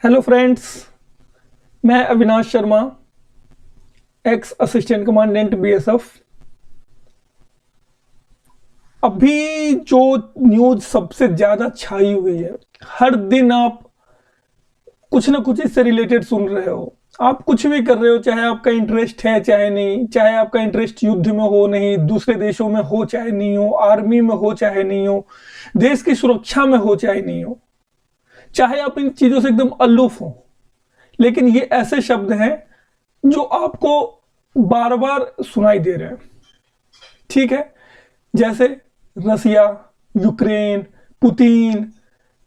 Hello friends, मैं Avinash Sharma, x assistant commandant BSF. अभी जो न्यूज़ सबसे ज़्यादा छाई हुई है, हर दिन आप कुछ ना कुछ इससे रिलेटेड सुन रहे हो। आप कुछ भी कर रहे हो, चाहे आपका इंटरेस्ट है चाहे नहीं, चाहे आपका इंटरेस्ट युद्ध में हो नहीं, दूसरे देशों में हो चाहे नहीं हो, आर्मी में हो चाहे नहीं हो, देश की सुरक्षा में हो चाहे नहीं हो, चाहे आप इन चीज़ों से एकदम अलूफ हो, लेकिन ये ऐसे शब्द हैं जो आपको बार बार सुनाई दे रहे हैं। ठीक है, जैसे Russia, Ukraine, Putin,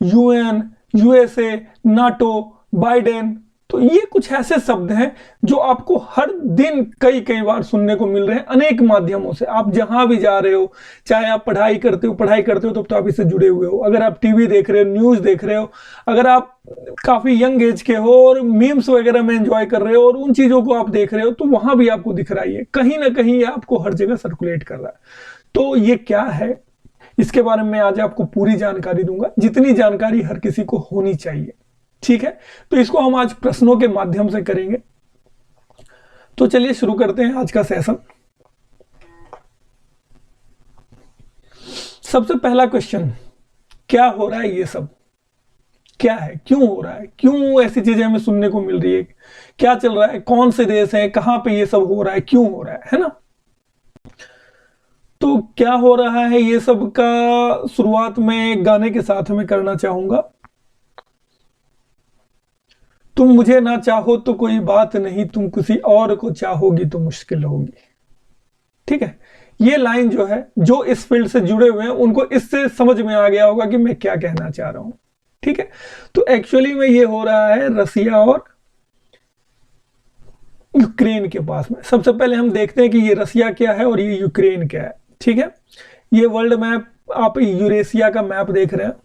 UN, USA, NATO, Biden. तो ये कुछ ऐसे शब्द हैं जो आपको हर दिन कई कई बार सुनने को मिल रहे हैं अनेक माध्यमों से। आप जहां भी जा रहे हो, चाहे आप पढ़ाई करते हो तो आप इससे जुड़े हुए हो। अगर आप टीवी देख रहे हो, न्यूज देख रहे हो, अगर आप काफी यंग एज के हो और मीम्स वगैरह में एंजॉय कर रहे हो और उन चीजों को आप देख रहे हो, तो वहां भी आपको दिख रहा है, कहीं ना कहीं आपको हर जगह सर्कुलेट कर रहा है। तो ये क्या है, इसके बारे में आज आपको पूरी जानकारी दूंगा, जितनी जानकारी हर किसी को होनी चाहिए। ठीक है, तो इसको हम आज प्रश्नों के माध्यम से करेंगे। तो चलिए शुरू करते हैं आज का सेशन। सबसे पहला क्वेश्चन, क्या हो रहा है ये सब? क्या है, क्यों हो रहा है, क्यों ऐसी चीजें हमें सुनने को मिल रही है? क्या चल रहा है, कौन से देश है, कहां पे ये सब हो रहा है, क्यों हो रहा है ना? तो क्या हो रहा है ये सब का शुरुआत में गाने के साथ में करना चाहूंगा। तुम मुझे ना चाहो तो कोई बात नहीं, तुम किसी और को चाहोगी तो मुश्किल होगी। ठीक है, ये लाइन जो है, जो इस फील्ड से जुड़े हुए हैं उनको इससे समझ में आ गया होगा कि मैं क्या कहना चाह रहा हूं। ठीक है, तो एक्चुअली में ये हो रहा है रसिया और यूक्रेन के पास में। सबसे पहले हम देखते हैं कि ये रसिया क्या है और ये यूक्रेन क्या है। ठीक है, ये वर्ल्ड मैप, आप यूरेशिया का मैप देख रहे हैं।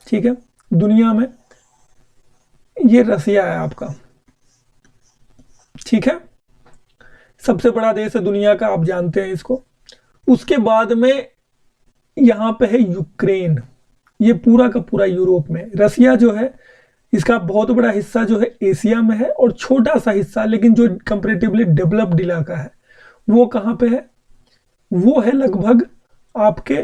ठीक है, दुनिया में ये रसिया है आपका। ठीक है, सबसे बड़ा देश है दुनिया का, आप जानते हैं इसको। उसके बाद में यहां पे है यूक्रेन, ये पूरा का पूरा यूरोप में। रसिया जो है, इसका बहुत बड़ा हिस्सा जो है एशिया में है, और छोटा सा हिस्सा लेकिन जो कंपैरेटिवली डेवलप्ड इलाका है वो कहां पे है? वो है लगभग आपके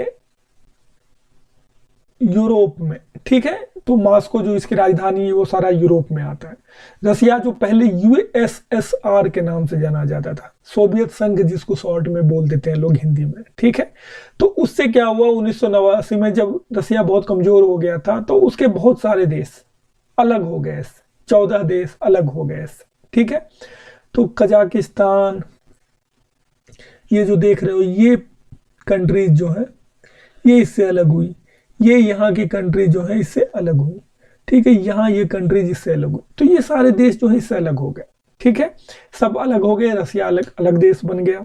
यूरोप में। ठीक है, तो मॉस्को जो इसकी राजधानी है वो सारा यूरोप में आता है। रसिया जो पहले यूएसएसआर के नाम से जाना जाता था, सोवियत संघ जिसको शॉर्ट में बोल देते हैं लोग हिंदी में। ठीक है, तो उससे क्या हुआ, 1989 में जब रसिया बहुत कमजोर हो गया था तो उसके बहुत सारे देश अलग हो गए, 14 देश अलग हो गए। ठीक है, तो कजाकिस्तान, ये जो देख रहे हो ये कंट्रीज जो है ये इससे अलग हुई, ये यहाँ की कंट्री जो है इससे अलग हुई। ठीक है, यहाँ ये कंट्रीज इससे अलग हुई, तो ये सारे देश जो है इससे अलग हो गए। ठीक है, सब अलग हो गए, रसिया अलग अलग देश बन गया।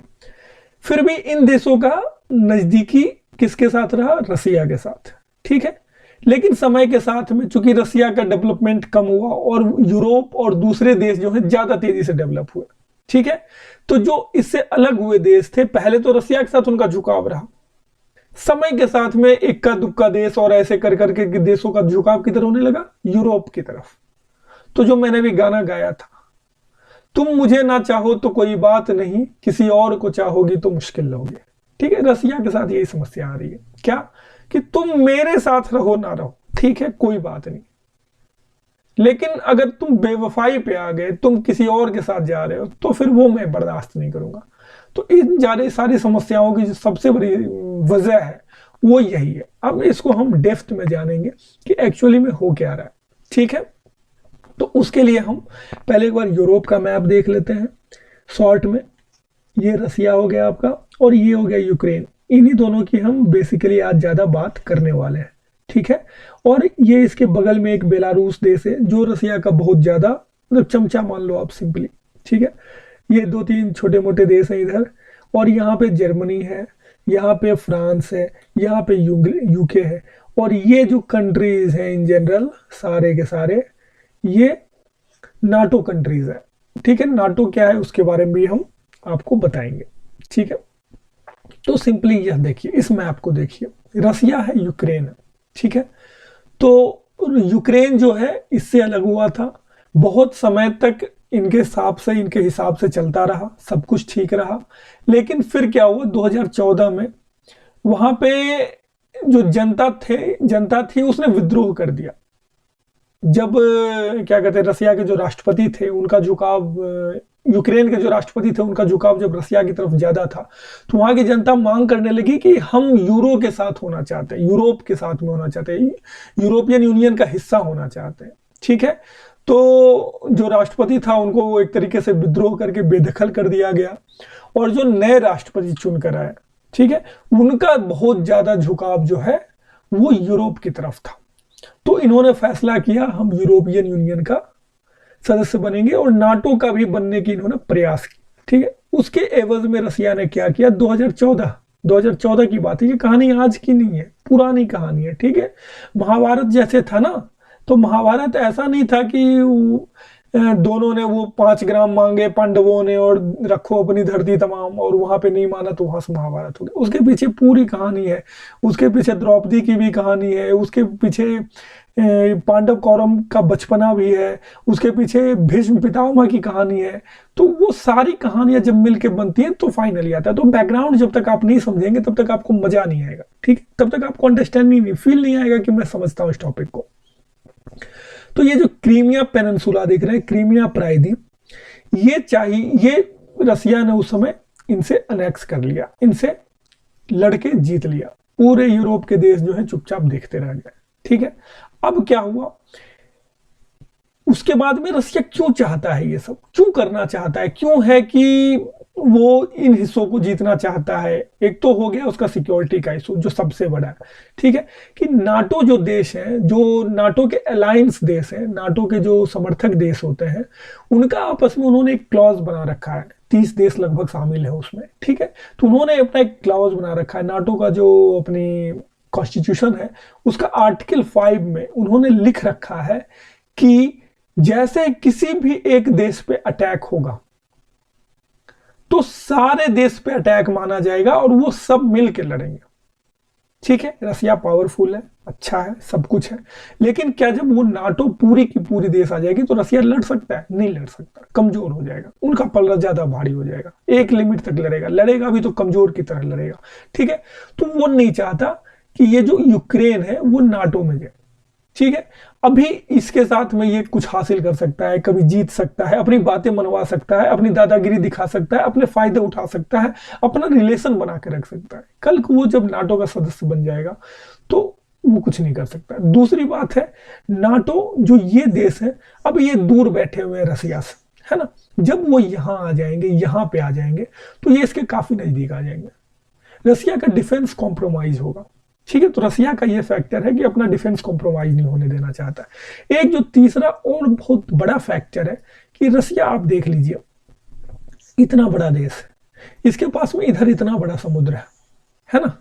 फिर भी इन देशों का नजदीकी किसके साथ रहा? रसिया के साथ। ठीक है, लेकिन समय के साथ में चूंकि रसिया का डेवलपमेंट कम हुआ और यूरोप और दूसरे देश जो है ज्यादा तेजी से डेवलप हुए। ठीक है, तो जो इससे अलग हुए देश थे, पहले तो रसिया के साथ उनका झुकाव रहा, समय के साथ में इक्का दुक्का देश और ऐसे कर करके देशों का झुकाव किधर होने लगा? यूरोप की तरफ। तो जो मैंने भी गाना गाया था, तुम मुझे ना चाहो तो कोई बात नहीं, किसी और को चाहोगी तो मुश्किल होगी। ठीक है, रसिया के साथ यही समस्या आ रही है, क्या कि तुम मेरे साथ रहो ना रहो, ठीक है कोई बात नहीं, लेकिन अगर तुम बेवफाई पे आ गए, तुम किसी और के साथ जा रहे हो, तो फिर वो मैं बर्दाश्त नहीं करूंगा। तो इन सारी समस्याओं की जो सबसे बड़ी वजह है वो यही है। अब इसको हम डेप्थ में जानेंगे कि एक्चुअली में हो क्या रहा है। ठीक है, तो उसके लिए हम पहले एक बार यूरोप का मैप देख लेते हैं शॉर्ट में। ये रसिया हो गया आपका और ये हो गया यूक्रेन। इन्हीं दोनों की हम बेसिकली आज ज्यादा बात करने वाले हैं। ठीक है, और ये इसके बगल में एक बेलारूस देश है जो रसिया का बहुत ज्यादा मतलब चमचा मान लो आप सिंपली। ठीक है, ये 2-3 छोटे मोटे देश हैं इधर, और यहाँ पे जर्मनी है, यहाँ पे फ्रांस है, यहाँ पे यूके है, और ये जो कंट्रीज हैं इन जनरल सारे के सारे ये नाटो कंट्रीज है। ठीक है, नाटो क्या है उसके बारे में भी हम आपको बताएंगे। ठीक है, तो सिंपली यह देखिए, इस मैप को देखिए, रसिया है, यूक्रेन है। ठीक है, तो यूक्रेन जो है इससे अलग हुआ था, बहुत समय तक इनके हिसाब से चलता रहा, सब कुछ ठीक रहा। लेकिन फिर क्या हुआ 2014 में, वहां पे जो जनता थी उसने विद्रोह कर दिया। जब क्या कहते हैं, रसिया के जो राष्ट्रपति थे उनका झुकाव, यूक्रेन के जो राष्ट्रपति थे उनका झुकाव जब रसिया की तरफ ज्यादा था, तो वहां की जनता मांग करने लगी कि हम यूरो के साथ होना चाहते हैं, यूरोप के साथ में होना चाहते हैं, यूरोपियन यूनियन का हिस्सा होना चाहते हैं। ठीक है, तो जो राष्ट्रपति था उनको वो एक तरीके से विद्रोह करके बेदखल कर दिया गया, और जो नए राष्ट्रपति चुनकर आए, ठीक है, उनका बहुत ज्यादा झुकाव जो है वो यूरोप की तरफ था। तो इन्होंने फैसला किया हम यूरोपियन यूनियन का सदस्य बनेंगे, और नाटो का भी बनने की इन्होंने प्रयास किया। ठीक है, उसके एवज में रसिया ने क्या किया, 2014 की बात है, ये कहानी आज की नहीं है, पुरानी कहानी है। ठीक है, महाभारत जैसे था ना, तो महाभारत ऐसा नहीं था कि दोनों ने वो 5 ग्राम मांगे पांडवों ने और रखो अपनी धरती तमाम, और वहां पे नहीं माना तो वहां से महाभारत हो गया। उसके पीछे पूरी कहानी है, उसके पीछे द्रौपदी की भी कहानी है, उसके पीछे पांडव कौरव का बचपना भी है, उसके पीछे भीष्म पितामह की कहानी है। तो वो सारी कहानियां जब मिलके बनती हैं तो फाइनली आता है। तो बैकग्राउंड जब तक आप नहीं समझेंगे तब तक आपको मजा नहीं आएगा। ठीक, तब तक आपको अंडरस्टैंड नहीं, फील नहीं आएगा कि मैं समझता हूँ इस टॉपिक को। तो ये जो क्रीमिया पेनिनसुला देख रहे हैं, क्रीमिया प्रायद्वीप, ये रसिया ने उस समय इनसे अनेक्स कर लिया, इनसे लड़के जीत लिया। पूरे यूरोप के देश जो है चुपचाप देखते रह गए। ठीक है, अब क्या हुआ, उसके बाद में रसिया क्यों चाहता है ये सब, क्यों करना चाहता है, क्यों है कि वो इन हिस्सों को जीतना चाहता है। एक तो हो गया उसका सिक्योरिटी का इशू जो सबसे बड़ा है। ठीक है, कि नाटो जो देश है, जो नाटो के अलायंस देश है, नाटो के जो समर्थक देश होते हैं, उनका आपस में उन्होंने एक क्लॉज बना रखा है, 30 देश लगभग शामिल है उसमें। ठीक है, तो उन्होंने अपना एक क्लॉज बना रखा है, नाटो का जो अपनी कॉन्स्टिट्यूशन है उसका आर्टिकल 5 में उन्होंने लिख रखा है कि जैसे किसी भी एक देश पे अटैक होगा तो सारे देश पे अटैक माना जाएगा और वो सब मिलके लड़ेंगे। ठीक है, रसिया पावरफुल है, अच्छा है, सब कुछ है, लेकिन क्या जब वो नाटो पूरी की पूरी देश आ जाएगी तो रसिया लड़ सकता है? नहीं लड़ सकता, कमजोर हो जाएगा, उनका पलड़ा ज्यादा भारी हो जाएगा। एक लिमिट तक लड़ेगा, लड़ेगा भी तो कमजोर की तरह लड़ेगा। ठीक है, तो वो नहीं चाहता कि ये जो यूक्रेन है वो नाटो में जाए। ठीक है, अभी इसके साथ में ये कुछ हासिल कर सकता है, कभी जीत सकता है, अपनी बातें मनवा सकता है, अपनी दादागिरी दिखा सकता है, अपने फायदे उठा सकता है, अपना रिलेशन बना के रख सकता है। कल को वो जब नाटो का सदस्य बन जाएगा तो वो कुछ नहीं कर सकता। दूसरी बात है, नाटो जो ये देश है, अब ये दूर बैठे हुए हैं रसिया से, है ना, जब वो यहां आ जाएंगे, यहां पे आ जाएंगे तो ये इसके काफी नजदीक आ जाएंगे। रसिया का डिफेंस कॉम्प्रोमाइज होगा। ठीक है, तो रसिया का ये फैक्टर है कि अपना डिफेंस कॉम्प्रोमाइज नहीं होने देना चाहता है। एक जो तीसरा और बहुत बड़ा फैक्टर है कि रसिया, आप देख लीजिए, इतना बड़ा देश है, इसके पास में इधर इतना बड़ा समुद्र है ना,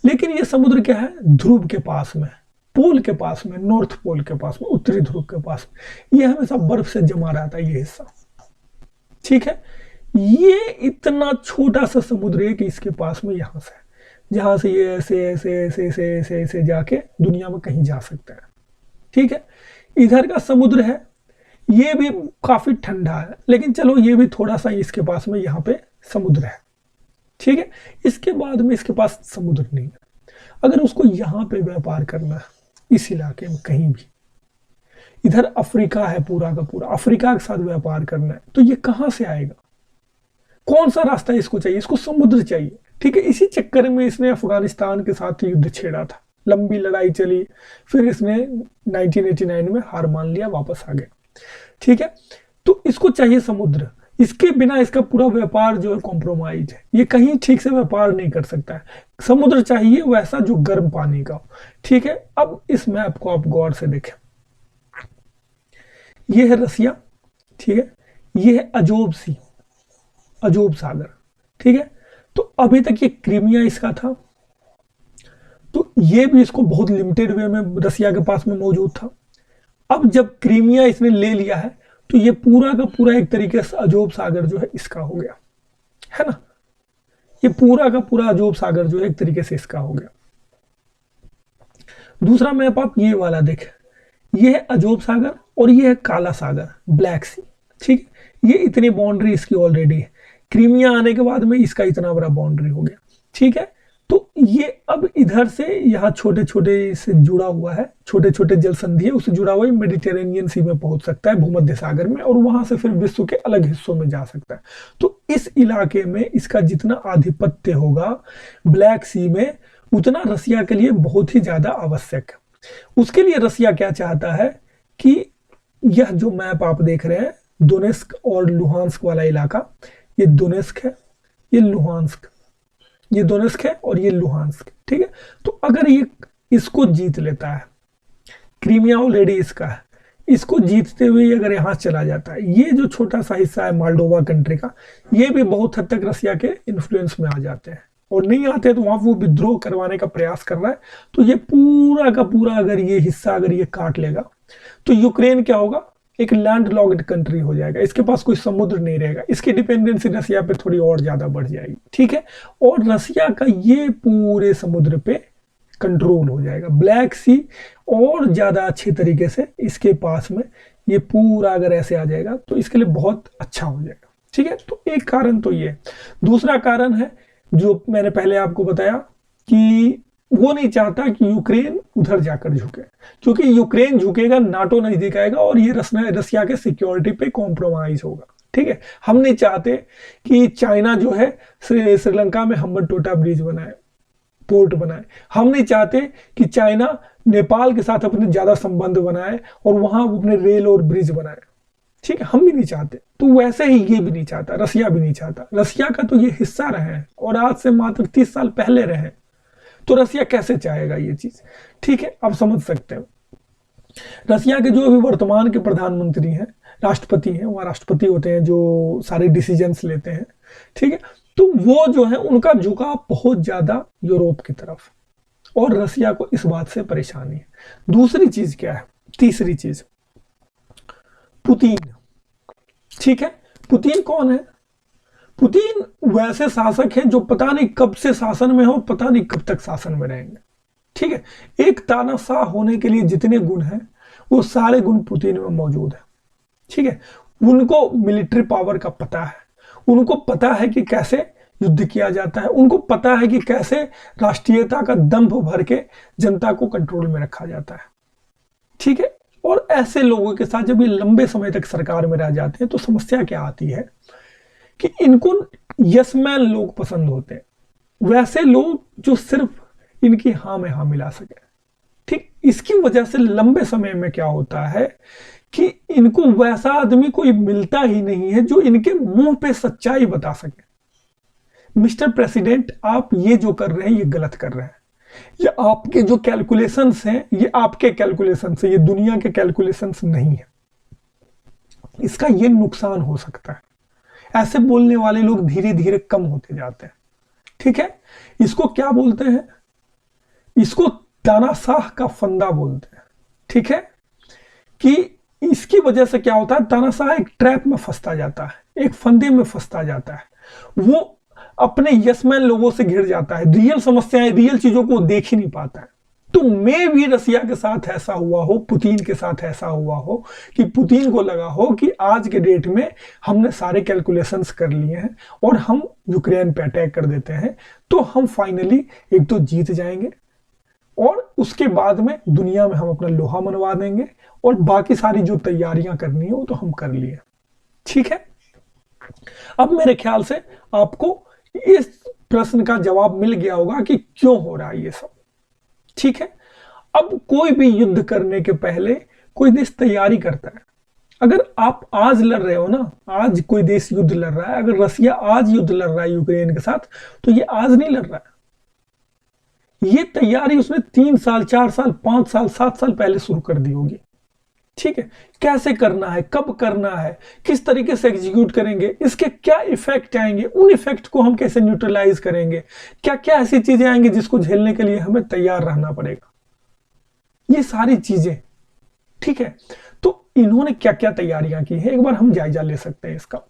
लेकिन ये समुद्र क्या है, ध्रुव के पास में, पोल के पास में, नॉर्थ पोल के पास में, उत्तरी ध्रुव के पास में, ये हमेशा बर्फ से जमा रहता है ये हिस्सा। ठीक है, ये इतना छोटा सा समुद्र है कि इसके पास में यहां से, जहां से ये ऐसे ऐसे ऐसे ऐसे ऐसे ऐसे जाके दुनिया में कहीं जा सकता है। ठीक है, इधर का समुद्र है, ये भी काफी ठंडा है, लेकिन चलो ये भी थोड़ा सा इसके पास में यहाँ पे समुद्र है। ठीक है, इसके बाद में इसके पास समुद्र नहीं है। अगर उसको यहाँ पे व्यापार करना है, इस इलाके में कहीं भी, इधर अफ्रीका है पूरा का पूरा, अफ्रीका के साथ व्यापार करना है, तो ये कहां से आएगा? कौन सा रास्ता इसको चाहिए? इसको समुद्र चाहिए। ठीक है, इसी चक्कर में इसने अफगानिस्तान के साथ युद्ध छेड़ा था, लंबी लड़ाई चली, फिर इसने 1989 में हार मान लिया, वापस आ गया। ठीक है, तो इसको चाहिए समुद्र, इसके बिना इसका पूरा व्यापार जो है कॉम्प्रोमाइज है, ये कहीं ठीक से व्यापार नहीं कर सकता है। समुद्र चाहिए वैसा जो गर्म पानी का हो। ठीक है, अब इस मैप को आप गौर से देखें, ये है रसिया, ठीक है, ये है अजोब सी, अजोब सागर। ठीक है, तो अभी तक ये क्रीमिया इसका था, तो ये भी इसको बहुत लिमिटेड वे में रसिया के पास में मौजूद था। अब जब क्रीमिया इसने ले लिया है तो ये पूरा का पूरा एक तरीके से अजोब सागर जो है इसका हो गया, है ना, ये पूरा का पूरा अजोब सागर जो है एक तरीके से इसका हो गया। दूसरा मैप आप ये वाला देखें, ये है अजोब सागर और ये है काला सागर, ब्लैक सी। ठीक है, ये इतनी बाउंड्री इसकी ऑलरेडी है। क्रीमिया आने के बाद में इसका इतना बड़ा बाउंड्री हो गया। ठीक है, तो ये अब इधर से यहाँ छोटे छोटे से जुड़ा हुआ है, छोटे छोटे जल संधि है, उससे जुड़ा हुआ है, मेडिटेरेनियन सी में पहुंच सकता है, भूमध्य सागर में, और वहां से फिर विश्व के अलग हिस्सों में जा सकता है। तो इस इलाके में इसका जितना आधिपत्य होगा ब्लैक सी में, उतना रसिया के लिए बहुत ही ज्यादा आवश्यक है। उसके लिए रसिया क्या चाहता है कि यह जो मैप आप देख रहे हैं, दोनेस्क और लुहांस्क वाला इलाका, ये दोनेस्क है, ये लुहांस्क, ये दोनेस्क है और ये लुहांस्क। ठीक है, तो अगर ये इसको जीत लेता है, क्रीमिया ऑलरेडी इसका है, इसको जीतते हुए अगर यहां चला जाता है, ये जो छोटा सा हिस्सा है मोल्डोवा कंट्री का, ये भी बहुत हद तक रसिया के इन्फ्लुएंस में आ जाते हैं, और नहीं आते तो वहां वो विद्रोह करवाने का प्रयास कर रहा है। तो ये पूरा का पूरा अगर ये हिस्सा अगर ये काट लेगा, तो यूक्रेन क्या होगा, एक लैंड लॉक्ड कंट्री हो जाएगा, इसके पास कोई समुद्र नहीं रहेगा, इसकी डिपेंडेंसी रसिया पे थोड़ी और ज्यादा बढ़ जाएगी। ठीक है, और रसिया का ये पूरे समुद्र पे कंट्रोल हो जाएगा, ब्लैक सी और ज्यादा अच्छे तरीके से इसके पास में ये पूरा अगर ऐसे आ जाएगा तो इसके लिए बहुत अच्छा हो जाएगा। ठीक है, तो एक कारण तो ये। दूसरा कारण है जो मैंने पहले आपको बताया कि वो नहीं चाहता कि यूक्रेन उधर जाकर झुके, क्योंकि यूक्रेन झुकेगा नाटो नजदीक आएगा और ये रसिया के सिक्योरिटी पे कॉम्प्रोमाइज होगा। ठीक है, हम नहीं चाहते कि चाइना जो है श्रीलंका में हम्बनटोटा ब्रिज बनाए, पोर्ट बनाए। हम नहीं चाहते कि चाइना नेपाल के साथ अपने ज्यादा संबंध बनाए और वहां अपने रेल और ब्रिज बनाए। ठीक है, हम भी नहीं चाहते, तो वैसे ही ये भी नहीं चाहता, रसिया भी नहीं चाहता। रसिया का तो ये हिस्सा रहे हैं और आज से मात्र 30 साल पहले रहे, तो रसिया कैसे चाहेगा ये चीज। ठीक है, आप समझ सकते हो। रसिया के जो अभी वर्तमान के प्रधानमंत्री हैं, राष्ट्रपति हैं, वहां राष्ट्रपति होते हैं जो सारे डिसीजंस लेते हैं। ठीक है, तो वो जो है उनका झुकाव बहुत ज्यादा यूरोप की तरफ, और रसिया को इस बात से परेशानी है। दूसरी चीज क्या है, तीसरी चीज, पुतिन। ठीक है, पुतिन कौन है? पुतिन वैसे शासक हैं जो पता नहीं कब से शासन में हो, पता नहीं कब तक शासन में रहेंगे। ठीक है, एक तानाशाह होने के लिए जितने गुण हैं वो सारे गुण पुतिन में मौजूद है। ठीक है, उनको मिलिट्री पावर का पता है, उनको पता है कि कैसे युद्ध किया जाता है, उनको पता है कि कैसे राष्ट्रीयता का दंभ भर के जनता को कंट्रोल में रखा जाता है। ठीक है, और ऐसे लोगों के साथ जब ये लंबे समय तक सरकार में रह जाते हैं तो समस्या क्या आती है कि इनको यसमैन लोग पसंद होते हैं, वैसे लोग जो सिर्फ इनकी हाँ में हाँ मिला सके। ठीक, इसकी वजह से लंबे समय में क्या होता है कि इनको वैसा आदमी कोई मिलता ही नहीं है जो इनके मुंह पे सच्चाई बता सके। मिस्टर प्रेसिडेंट, आप ये जो कर रहे हैं ये गलत कर रहे हैं, ये आपके जो कैलकुलेशंस हैं ये आपके कैलकुलेशंस है, ये दुनिया के कैलकुलेशंस नहीं है, इसका ये नुकसान हो सकता है। ऐसे बोलने वाले लोग धीरे धीरे कम होते जाते हैं। ठीक है, इसको क्या बोलते हैं, इसको तानाशाह का फंदा बोलते हैं। ठीक है, कि इसकी वजह से क्या होता है, तानाशाह एक ट्रैप में फंसता जाता है, एक फंदे में फंसता जाता है, वो अपने यसमैन लोगों से घिर जाता है, रियल समस्याएं, रियल चीजों को देख ही नहीं पाता है। तो मे भी रसिया के साथ ऐसा हुआ हो, पुतिन के साथ ऐसा हुआ हो कि पुतिन को लगा हो कि आज के डेट में हमने सारे कैलकुलेशंस कर लिए हैं और हम यूक्रेन पे अटैक कर देते हैं तो हम फाइनली एक तो जीत जाएंगे और उसके बाद में दुनिया में हम अपना लोहा मनवा देंगे और बाकी सारी जो तैयारियां करनी है वो तो हम कर लिए। ठीक है, अब मेरे ख्याल से आपको इस प्रश्न का जवाब मिल गया होगा कि क्यों हो रहा है ये सब। ठीक है, अब कोई भी युद्ध करने के पहले कोई देश तैयारी करता है। अगर आप आज लड़ रहे हो ना, आज कोई देश युद्ध लड़ रहा है, अगर रसिया आज युद्ध लड़ रहा है यूक्रेन के साथ, तो ये आज नहीं लड़ रहा है, ये तैयारी उसने 3 साल 4 साल 5 साल 7 साल पहले शुरू कर दी होगी। ठीक है, कैसे करना है, कब करना है, किस तरीके से एग्जीक्यूट करेंगे, इसके क्या इफेक्ट आएंगे, उन इफेक्ट को हम कैसे न्यूट्रलाइज करेंगे, क्या क्या ऐसी चीजें आएंगी जिसको झेलने के लिए हमें तैयार रहना पड़ेगा, ये सारी चीजें। ठीक है, तो इन्होंने क्या क्या तैयारियां की है, एक बार हम जायजा ले सकते हैं इसका।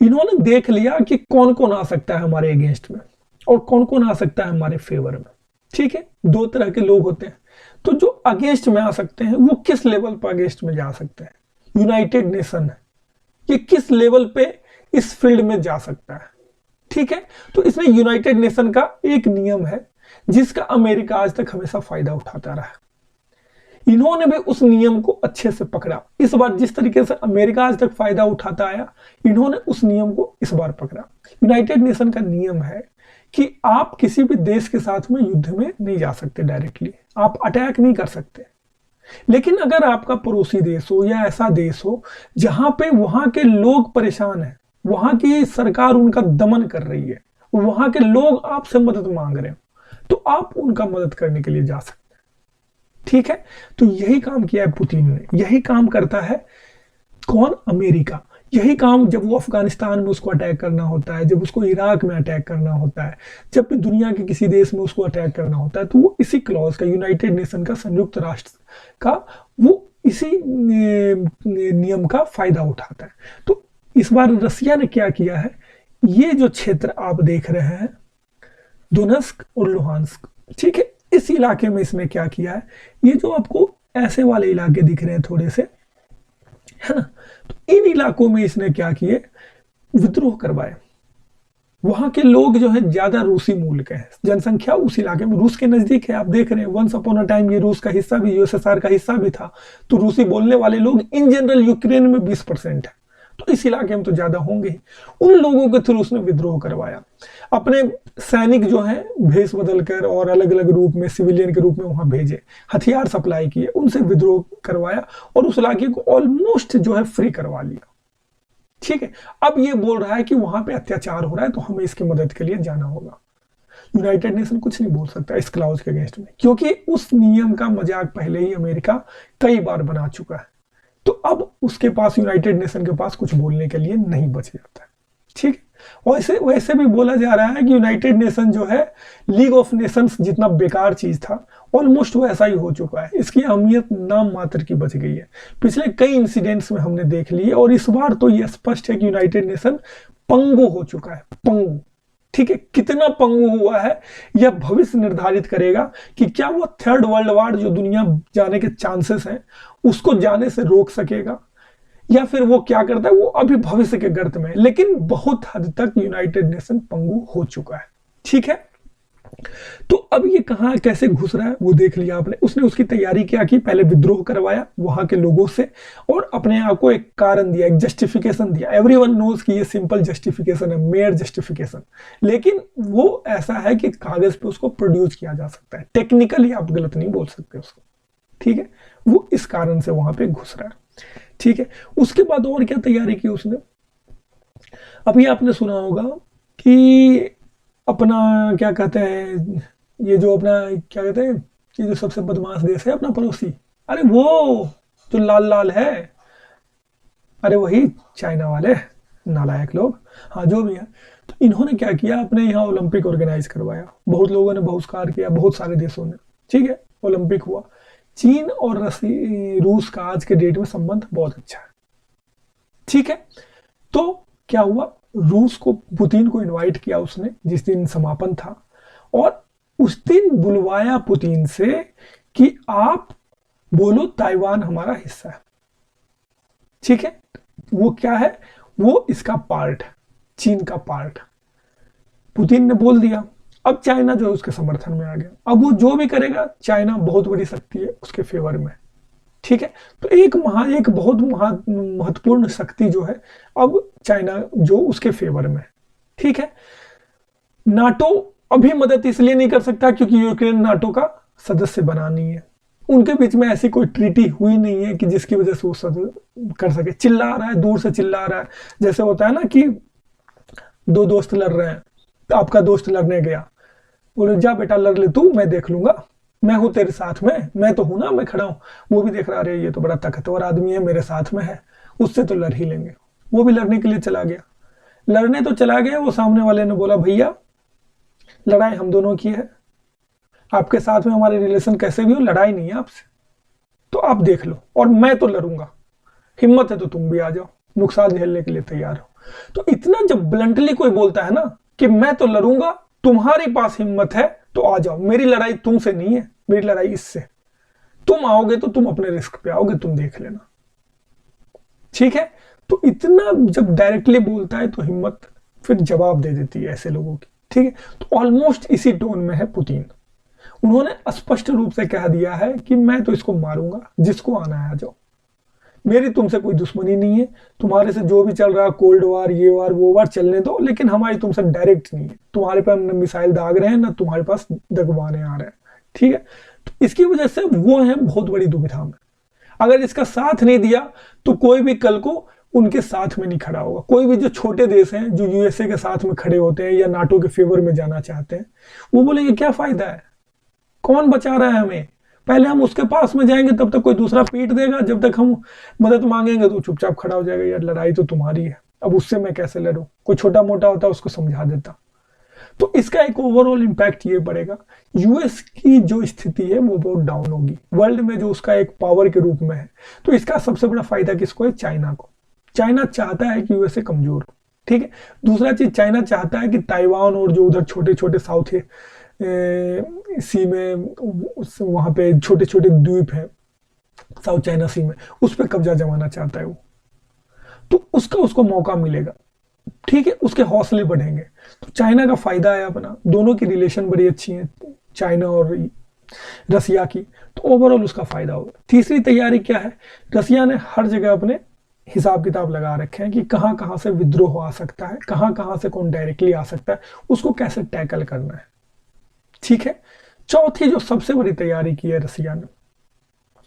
इन्होंने देख लिया कि कौन कौन आ सकता है हमारे अगेंस्ट में और कौन कौन आ सकता है हमारे फेवर में। ठीक है, दो तरह के लोग होते हैं। तो जो अगेंस्ट में आ सकते हैं वो किस लेवल पर अगेंस्ट में जा सकते हैं? यूनाइटेड नेशन है, ये किस लेवल पे इस फील्ड में जा सकता है? ठीक है, तो इसमें यूनाइटेड नेशन का एक नियम है जिसका अमेरिका आज तक हमेशा फायदा उठाता रहा है। इन्होंने भी उस नियम को अच्छे से पकड़ा। इस बार जिस तरीके से अमेरिका आज तक फायदा उठाता आया, इन्होंने उस नियम को इस बार पकड़ा। यूनाइटेड नेशन का नियम है कि आप किसी भी देश के साथ में युद्ध में नहीं जा सकते डायरेक्टली, आप अटैक नहीं कर सकते। लेकिन अगर आपका पड़ोसी देश हो या ऐसा देश हो जहां पे वहां के लोग परेशान हैं, वहां की सरकार उनका दमन कर रही है, वहां के लोग आपसे मदद मांग रहे हो, तो आप उनका मदद करने के लिए जा सकते हैं। ठीक है, तो यही काम किया है पुतिन ने, यही काम करता है कौन? अमेरिका। यही काम जब वो अफगानिस्तान में उसको अटैक करना होता है, जब उसको इराक में अटैक करना होता है, जब भी दुनिया के किसी देश में उसको अटैक करना होता है, तो वो इसी क्लॉज का, यूनाइटेड नेशन का, संयुक्त राष्ट्र का, वो इसी नियम का फायदा उठाता है। तो इस बार रसिया ने क्या किया है, ये जो क्षेत्र आप देख रहे हैं, दोनेत्स्क और लुहांस्क, ठीक है, इस इलाके में इसने क्या किया है, ये जो आपको ऐसे वाले इलाके दिख रहे हैं थोड़े से, है ना, तो इन इलाकों में इसने क्या किए, विद्रोह करवाए। वहां के लोग जो है ज्यादा रूसी मूल के हैं, जनसंख्या उस इलाके में रूस के नजदीक है। आप देख रहे हैं वंस अपॉन अ टाइम ये रूस का हिस्सा भी, यूएसएसआर का हिस्सा भी था, तो रूसी बोलने वाले लोग इन जनरल यूक्रेन में 20% है, तो इस इलाके में तो ज्यादा होंगे ही। उन लोगों के थ्रू उसने विद्रोह करवाया। अपने सैनिक जो है भेष बदलकर और अलग अलग रूप में सिविलियन के रूप में वहां भेजे, हथियार सप्लाई किए, उनसे विद्रोह करवाया और उस इलाके को ऑलमोस्ट जो है फ्री करवा लिया। ठीक है, अब ये बोल रहा है कि वहां पे अत्याचार हो रहा है, तो हमें इसकी मदद के लिए जाना होगा। यूनाइटेड नेशन कुछ नहीं बोल सकता इस क्लाउज के अगेंस्ट में, क्योंकि उस नियम का मजाक पहले ही अमेरिका कई बार बना चुका है। तो अब उसके पास, यूनाइटेड नेशन के पास कुछ बोलने के लिए नहीं बच जाता है। ठीक है, वैसे वैसे भी बोला जा रहा है कि यूनाइटेड नेशन जो है लीग ऑफ नेशंस जितना बेकार चीज था, ऑलमोस्ट वैसा ही हो चुका है। इसकी अहमियत नाम मात्र की बच गई है। पिछले कई इंसिडेंट्स में हमने देख लिए, और इस बार तो यह स्पष्ट है कि यूनाइटेड नेशन पंगु हो चुका है, पंगु। ठीक है, कितना पंगु हुआ है यह भविष्य निर्धारित करेगा कि क्या वो थर्ड वर्ल्ड वॉर जो दुनिया जाने के चांसेस हैं उसको जाने से रोक सकेगा, या फिर वो क्या करता है, वो अभी भविष्य के गर्त में है। लेकिन बहुत हद तक यूनाइटेड नेशन पंगु हो चुका है। ठीक है, तो अब ये कहां कैसे घुस रहा है वो देख लिया आपने। उसने उसकी तैयारी क्या की, पहले विद्रोह करवाया वहां के लोगों से, और अपने आप को एक कारण दिया, एक जस्टिफिकेशन दिया। एवरीवन नोज कि ये सिंपल जस्टिफिकेशन है, मेयर जस्टिफिकेशन, लेकिन वो ऐसा है कि कागज पे उसको प्रोड्यूस किया जा सकता है, टेक्निकली आप गलत नहीं बोल सकते उसको। ठीक है, वो इस कारण से वहां पे घुस रहा है। ठीक है, उसके बाद और क्या तैयारी की उसने, अभी आपने सुना होगा कि अपना क्या कहते हैं, ये जो अपना क्या कहते हैं, ये जो सबसे बदमाश देश है अपना पड़ोसी, अरे वो जो लाल लाल है, अरे वही चाइना वाले नालायक लोग, हाँ जो भी है। तो इन्होंने क्या किया, अपने यहाँ ओलंपिक ऑर्गेनाइज करवाया, बहुत लोगों ने बहिष्कार किया, बहुत सारे देशों ने। ठीक है, ओलंपिक हुआ। चीन और रूस का आज के डेट में संबंध बहुत अच्छा है। ठीक है, तो क्या हुआ, रूस को, पुतिन को इनवाइट किया उसने जिस दिन समापन था, और उस दिन बुलवाया पुतिन से कि आप बोलो ताइवान हमारा हिस्सा है। ठीक है, वो क्या है, वो इसका पार्ट है, चीन का पार्ट। पुतिन ने बोल दिया। अब चाइना जो है उसके समर्थन में आ गया। अब वो जो भी करेगा, चाइना बहुत बड़ी शक्ति है उसके फेवर में। ठीक है, तो एक बहुत महत्वपूर्ण शक्ति जो है अब चाइना जो उसके फेवर में। ठीक है, नाटो अभी मदद इसलिए नहीं कर सकता क्योंकि यूक्रेन नाटो का सदस्य बना नहीं है। उनके बीच में ऐसी कोई ट्रीटी हुई नहीं है कि जिसकी वजह से वो कर सके। चिल्ला रहा है, दूर से चिल्ला रहा है, जैसे होता है ना कि दो दोस्त लड़ रहे हैं, तो आपका दोस्त लड़ने गया, बोले जा बेटा लड़ ले तू, मैं देख लूंगा, मैं हूं तेरे साथ में, मैं तो हूं ना, मैं खड़ा हूं। वो भी देख रहा है ये तो बड़ा ताकतवर आदमी है, मेरे साथ में है, उससे तो लड़ ही लेंगे। वो भी लड़ने के लिए चला गया, लड़ने तो चला गया। वो सामने वाले ने बोला भैया लड़ाई हम दोनों की है, आपके साथ में हमारे रिलेशन कैसे भी हो, लड़ाई नहीं है आपसे, तो आप देख लो, और मैं तो लड़ूंगा, हिम्मत है तो तुम भी आ जाओ, नुकसान झेलने के लिए तैयार हो। तो इतना जब ब्लंटली कोई बोलता है ना कि मैं तो लड़ूंगा, तुम्हारे पास हिम्मत है तो आ जाओ, मेरी लड़ाई तुमसे नहीं है, मेरी लड़ाई इससे। तुम आओगे तो तुम अपने रिस्क पे आओगे, तुम देख लेना, ठीक है। तो इतना जब डायरेक्टली बोलता है तो हिम्मत फिर जवाब दे देती है ऐसे लोगों की, ठीक है। तो ऑलमोस्ट इसी टोन में है पुतिन। उन्होंने स्पष्ट रूप से कह दिया है कि मैं तो इसको मारूंगा, जिसको आना है आ जाओ, मेरी तुमसे कोई दुश्मनी नहीं है, तुम्हारे से जो भी चल रहा है कोल्ड वार, ये वार वो वार चलने दो, लेकिन हमारी तुमसे डायरेक्ट नहीं है। तुम्हारे पास न मिसाइल दाग रहे हैं, ना तुम्हारे पास दगवाने आ रहे हैं, ठीक है। तो इसकी वजह से वो है बहुत बड़ी दुविधा में। अगर इसका साथ नहीं दिया तो कोई भी कल को उनके साथ में नहीं खड़ा होगा। कोई भी जो छोटे देश हैं जो यूएसए के साथ में खड़े होते हैं या नाटो के फेवर में जाना चाहते हैं, वो बोलेंगे क्या फायदा है, कौन बचा रहा है हमें, पहले हम उसके पास में जाएंगे तब तक कोई दूसरा पीट देगा, जब तक हम मदद मांगेंगे तो चुपचाप खड़ा हो जाएगा, यार लड़ाई तो तुम्हारी है, अब उससे मैं कैसे लड़ूं। कोई छोटा मोटा होता उसको समझा देता। तो इसका एक ओवरऑल इंपैक्ट ये पड़ेगा, यूएस की जो स्थिति है वो बहुत डाउन होगी वर्ल्ड में, जो उसका एक पावर के रूप में है। तो इसका सबसे बड़ा फायदा किसको है, चाइना को। चाइना चाहता है कि यूएसए कमजोर हो, ठीक है। दूसरा चीज चाइना चाहता है कि ताइवान और जो उधर छोटे छोटे साउथ सी में वहां पे छोटे छोटे द्वीप है साउथ चाइना सी में, उस पर कब्जा जमाना चाहता है वो। तो उसका उसको मौका मिलेगा, ठीक है, उसके हौसले बढ़ेंगे। तो चाइना का फायदा है अपना, दोनों की रिलेशन बड़ी अच्छी है चाइना और रसिया की, तो ओवरऑल उसका फायदा होगा। तीसरी तैयारी क्या है, रसिया ने हर जगह अपने हिसाब किताब लगा रखे हैं कि कहां कहां से विद्रोह आ सकता है, कहां कहां से कौन डायरेक्टली आ सकता है, उसको कैसे टैकल करना है, ठीक है। चौथी जो सबसे बड़ी तैयारी की है रसिया ने,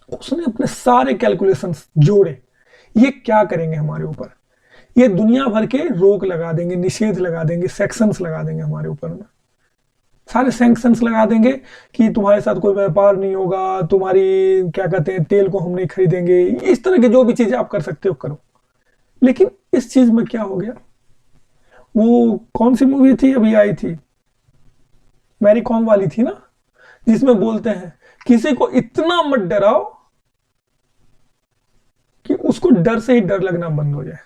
उसने अपने सारे कैलकुलेशंस जोड़े, ये क्या करेंगे हमारे ऊपर, ये दुनिया भर के रोक लगा देंगे, निषेध लगा देंगे, सेक्शंस लगा देंगे हमारे ऊपर में, सारे सैंक्शंस लगा देंगे कि तुम्हारे साथ कोई व्यापार नहीं होगा, तुम्हारी क्या कहते हैं तेल को हम नहीं खरीदेंगे, इस तरह की जो भी चीजें आप कर सकते हो करो। लेकिन इस चीज में क्या हो गया, वो कौन सी मूवी थी अभी आई थी, मैरी कॉम वाली थी ना, जिसमें बोलते हैं किसी को इतना मत डराओ कि उसको डर से ही डर लगना बंद हो जाए,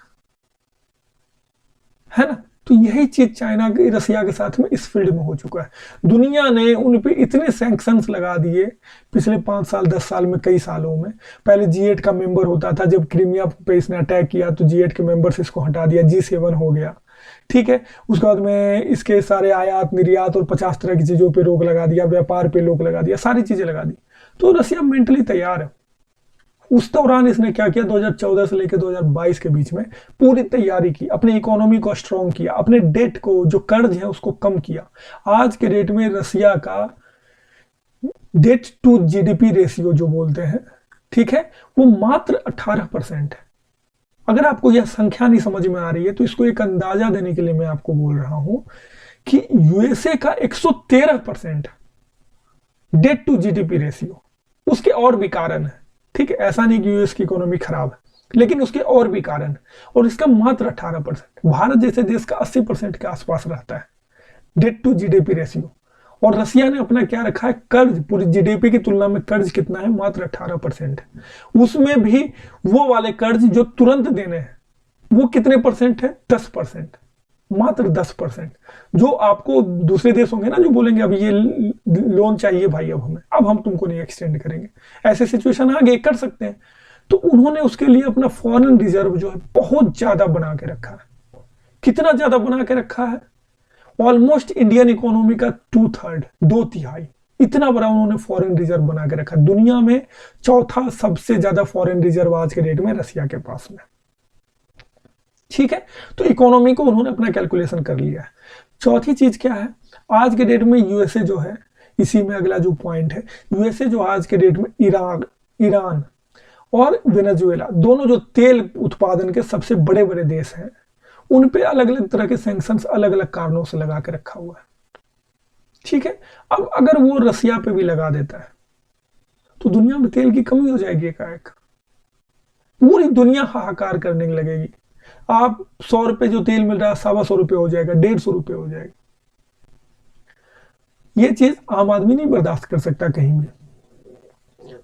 है ना। तो यही चीज चाइना के रसिया के साथ में इस फील्ड में हो चुका है। दुनिया ने उन पे इतने सैंक्शंस लगा दिए पिछले 5 साल 10 साल में, कई सालों में। पहले G8 का मेंबर होता था, जब क्रीमिया पे इसने अटैक किया तो G8 के मेंबर से इसको हटा दिया, G7 हो गया, ठीक है। उसके बाद में इसके सारे आयात निर्यात और 50 तरह की चीजों पे रोक लगा दिया, व्यापार पे रोक लगा दिया, सारी चीजें लगा दी। तो रसिया मेंटली तैयार है। उस दौरान इसने क्या किया, 2014 से लेकर 2022 के बीच में पूरी तैयारी की, अपनी इकोनॉमी को स्ट्रॉन्ग किया, अपने डेट को जो कर्ज है उसको कम किया। आज के डेट में रसिया का डेट टू जीडीपी रेशियो जो बोलते हैं, ठीक है, वो मात्र 18% है। अगर आपको यह संख्या नहीं समझ में आ रही है तो इसको एक अंदाजा देने के लिए मैं आपको बोल रहा हूं कि यूएसए का 113% डेट टू जीडीपी रेशियो। उसके और भी कारण है, ठीक है, ऐसा नहीं कि यूएस की इकोनॉमी खराब है, लेकिन उसके और भी कारण है। और इसका मात्र 18%, भारत जैसे देश का 80% के आसपास रहता है डेट टू जीडीपी रेशियो। और रसिया ने अपना क्या रखा है, कर्ज पूरी जीडीपी की तुलना में कर्ज कितना है, मात्र 18% है। उसमें भी वो वाले कर्ज जो तुरंत देने हैं वो कितने परसेंट है, 10%, मात्र 10%। जो आपको दूसरे देश होंगे ना जो बोलेंगे अब ये लोन चाहिए भाई, अब हमें, अब हम तुमको नहीं एक्सटेंड करेंगे, ऐसे सिचुएशन आगे कर सकते हैं। तो उन्होंने उसके लिए अपना फॉरेन रिजर्व जो है बहुत ज्यादा बना के रखा है। कितना ज्यादा बना के रखा है, ऑलमोस्ट इंडियन इकोनॉमी का 2/3, 2/3 इतना बड़ा उन्होंने फॉरेन रिजर्व बना के रखा। दुनिया में चौथा सबसे ज्यादा फॉरेन रिजर्व आज के डेट में रसिया के पास में, ठीक है। तो इकोनॉमी को उन्होंने अपना कैलकुलेशन कर लिया है। चौथी चीज क्या है, आज के डेट में यूएसए जो है, इसी में अगला जो पॉइंट है, यूएसए जो आज के डेट में ईरान और वेनेजुएला दोनों जो तेल उत्पादन के सबसे बड़े बड़े देश हैं, उन पे अलग अलग तरह के सैंक्शंस अलग अलग कारणों से लगा के रखा हुआ है, ठीक है। अब अगर वो रसिया पे भी लगा देता है तो दुनिया में तेल की कमी हो जाएगी एकाएक, पूरी दुनिया हाहाकार करने लगेगी। आप 100 रुपए जो तेल मिल रहा है 125 रुपए हो जाएगा, 150 रुपए हो जाएगा। ये चीज आम आदमी नहीं बर्दाश्त कर सकता कहीं भी।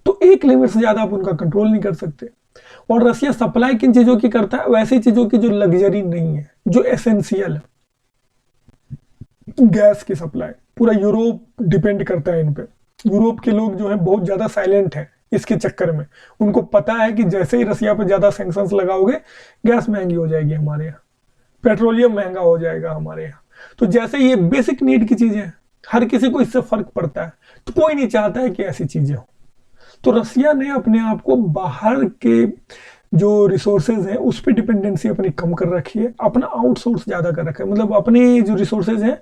तो एक लिमिट से ज्यादा आप उनका कंट्रोल नहीं कर सकते। और रसिया सप्लाई किन चीजों की करता है, वैसी चीजों की जो लग्जरी नहीं है, जो एसेंशियल है, गैस की सप्लाई, पूरा यूरोप डिपेंड करता है इन पे। यूरोप के लोग जो है बहुत ज्यादा साइलेंट हैं इसके चक्कर में। उनको पता है कि जैसे ही रसिया पे ज्यादा सैंक्शंस लगाओगे, गैस महंगी हो जाएगी हमारे यहाँ, पेट्रोलियम महंगा हो जाएगा हमारे यहाँ। तो जैसे ये बेसिक नीड की चीजें हैं, हर किसी को इससे फर्क पड़ता है, तो कोई नहीं चाहता है कि ऐसी चीजें हो। तो रसिया ने अपने आप को बाहर के जो रिसोर्सेज हैं उस पर डिपेंडेंसी अपनी कम कर रखी है, अपना आउटसोर्स ज्यादा कर रखा है, मतलब अपने जो रिसोर्सेज हैं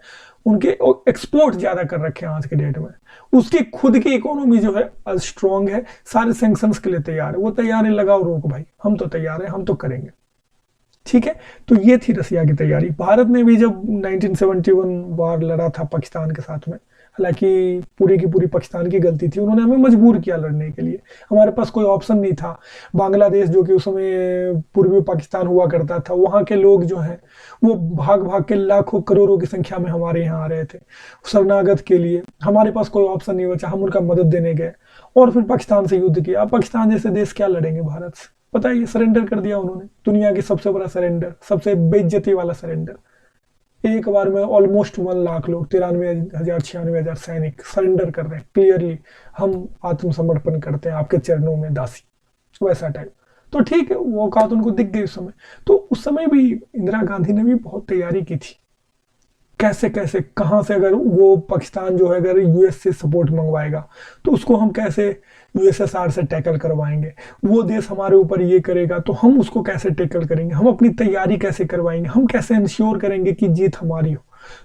उनके एक्सपोर्ट ज्यादा कर रखे हैं आज के डेट में। उसकी खुद की इकोनॉमी जो है स्ट्रांग है, सारे सैंक्शंस के लिए तैयार है, वो तैयार है, लगाओ रोक भाई, हम तो तैयार है, हम तो करेंगे। ठीक है, तो ये थी रसिया की तैयारी। भारत ने भी जब 1971 वार लड़ा था पाकिस्तान के साथ में, हालांकि पूरी की पूरी पाकिस्तान की गलती थी, उन्होंने हमें मजबूर किया लड़ने के लिए, हमारे पास कोई ऑप्शन नहीं था। बांग्लादेश जो कि उस समय पूर्वी पाकिस्तान हुआ करता था, वहाँ के लोग जो हैं वो भाग भाग के लाखों करोड़ों की संख्या में हमारे यहाँ आ रहे थे शरणागत के लिए। हमारे पास कोई ऑप्शन नहीं बचा, हम उनका मदद देने गए और फिर पाकिस्तान से युद्ध किया। अब पाकिस्तान जैसे देश क्या लड़ेंगे भारत से, पता है, ये सरेंडर कर दिया उन्होंने, दुनिया की सबसे बड़ा सरेंडर, सबसे बेइज्जती वाला सरेंडर। एक बार में ऑलमोस्ट 1 लाख लोग, 93,000 96,000 सैनिक सरेंडर कर रहे हैं क्लियरली, हम आत्मसमर्पण करते हैं आपके चरणों में दासी, वैसा टाइप। तो ठीक है, वो औकात उनको दिख गई उस समय। तो उस समय भी इंदिरा गांधी ने भी बहुत तैयारी की थी, कैसे कैसे कहाँ से, अगर वो पाकिस्तान जो है अगर यूएस से सपोर्ट मंगवाएगा तो उसको हम कैसे यूएसएसआर से टैकल करवाएंगे, वो देश हमारे ऊपर ये करेगा तो हम उसको कैसे टैकल करेंगे, हम अपनी तैयारी कैसे करवाएंगे, हम कैसे इंश्योर करेंगे कि जीत हमारी हो।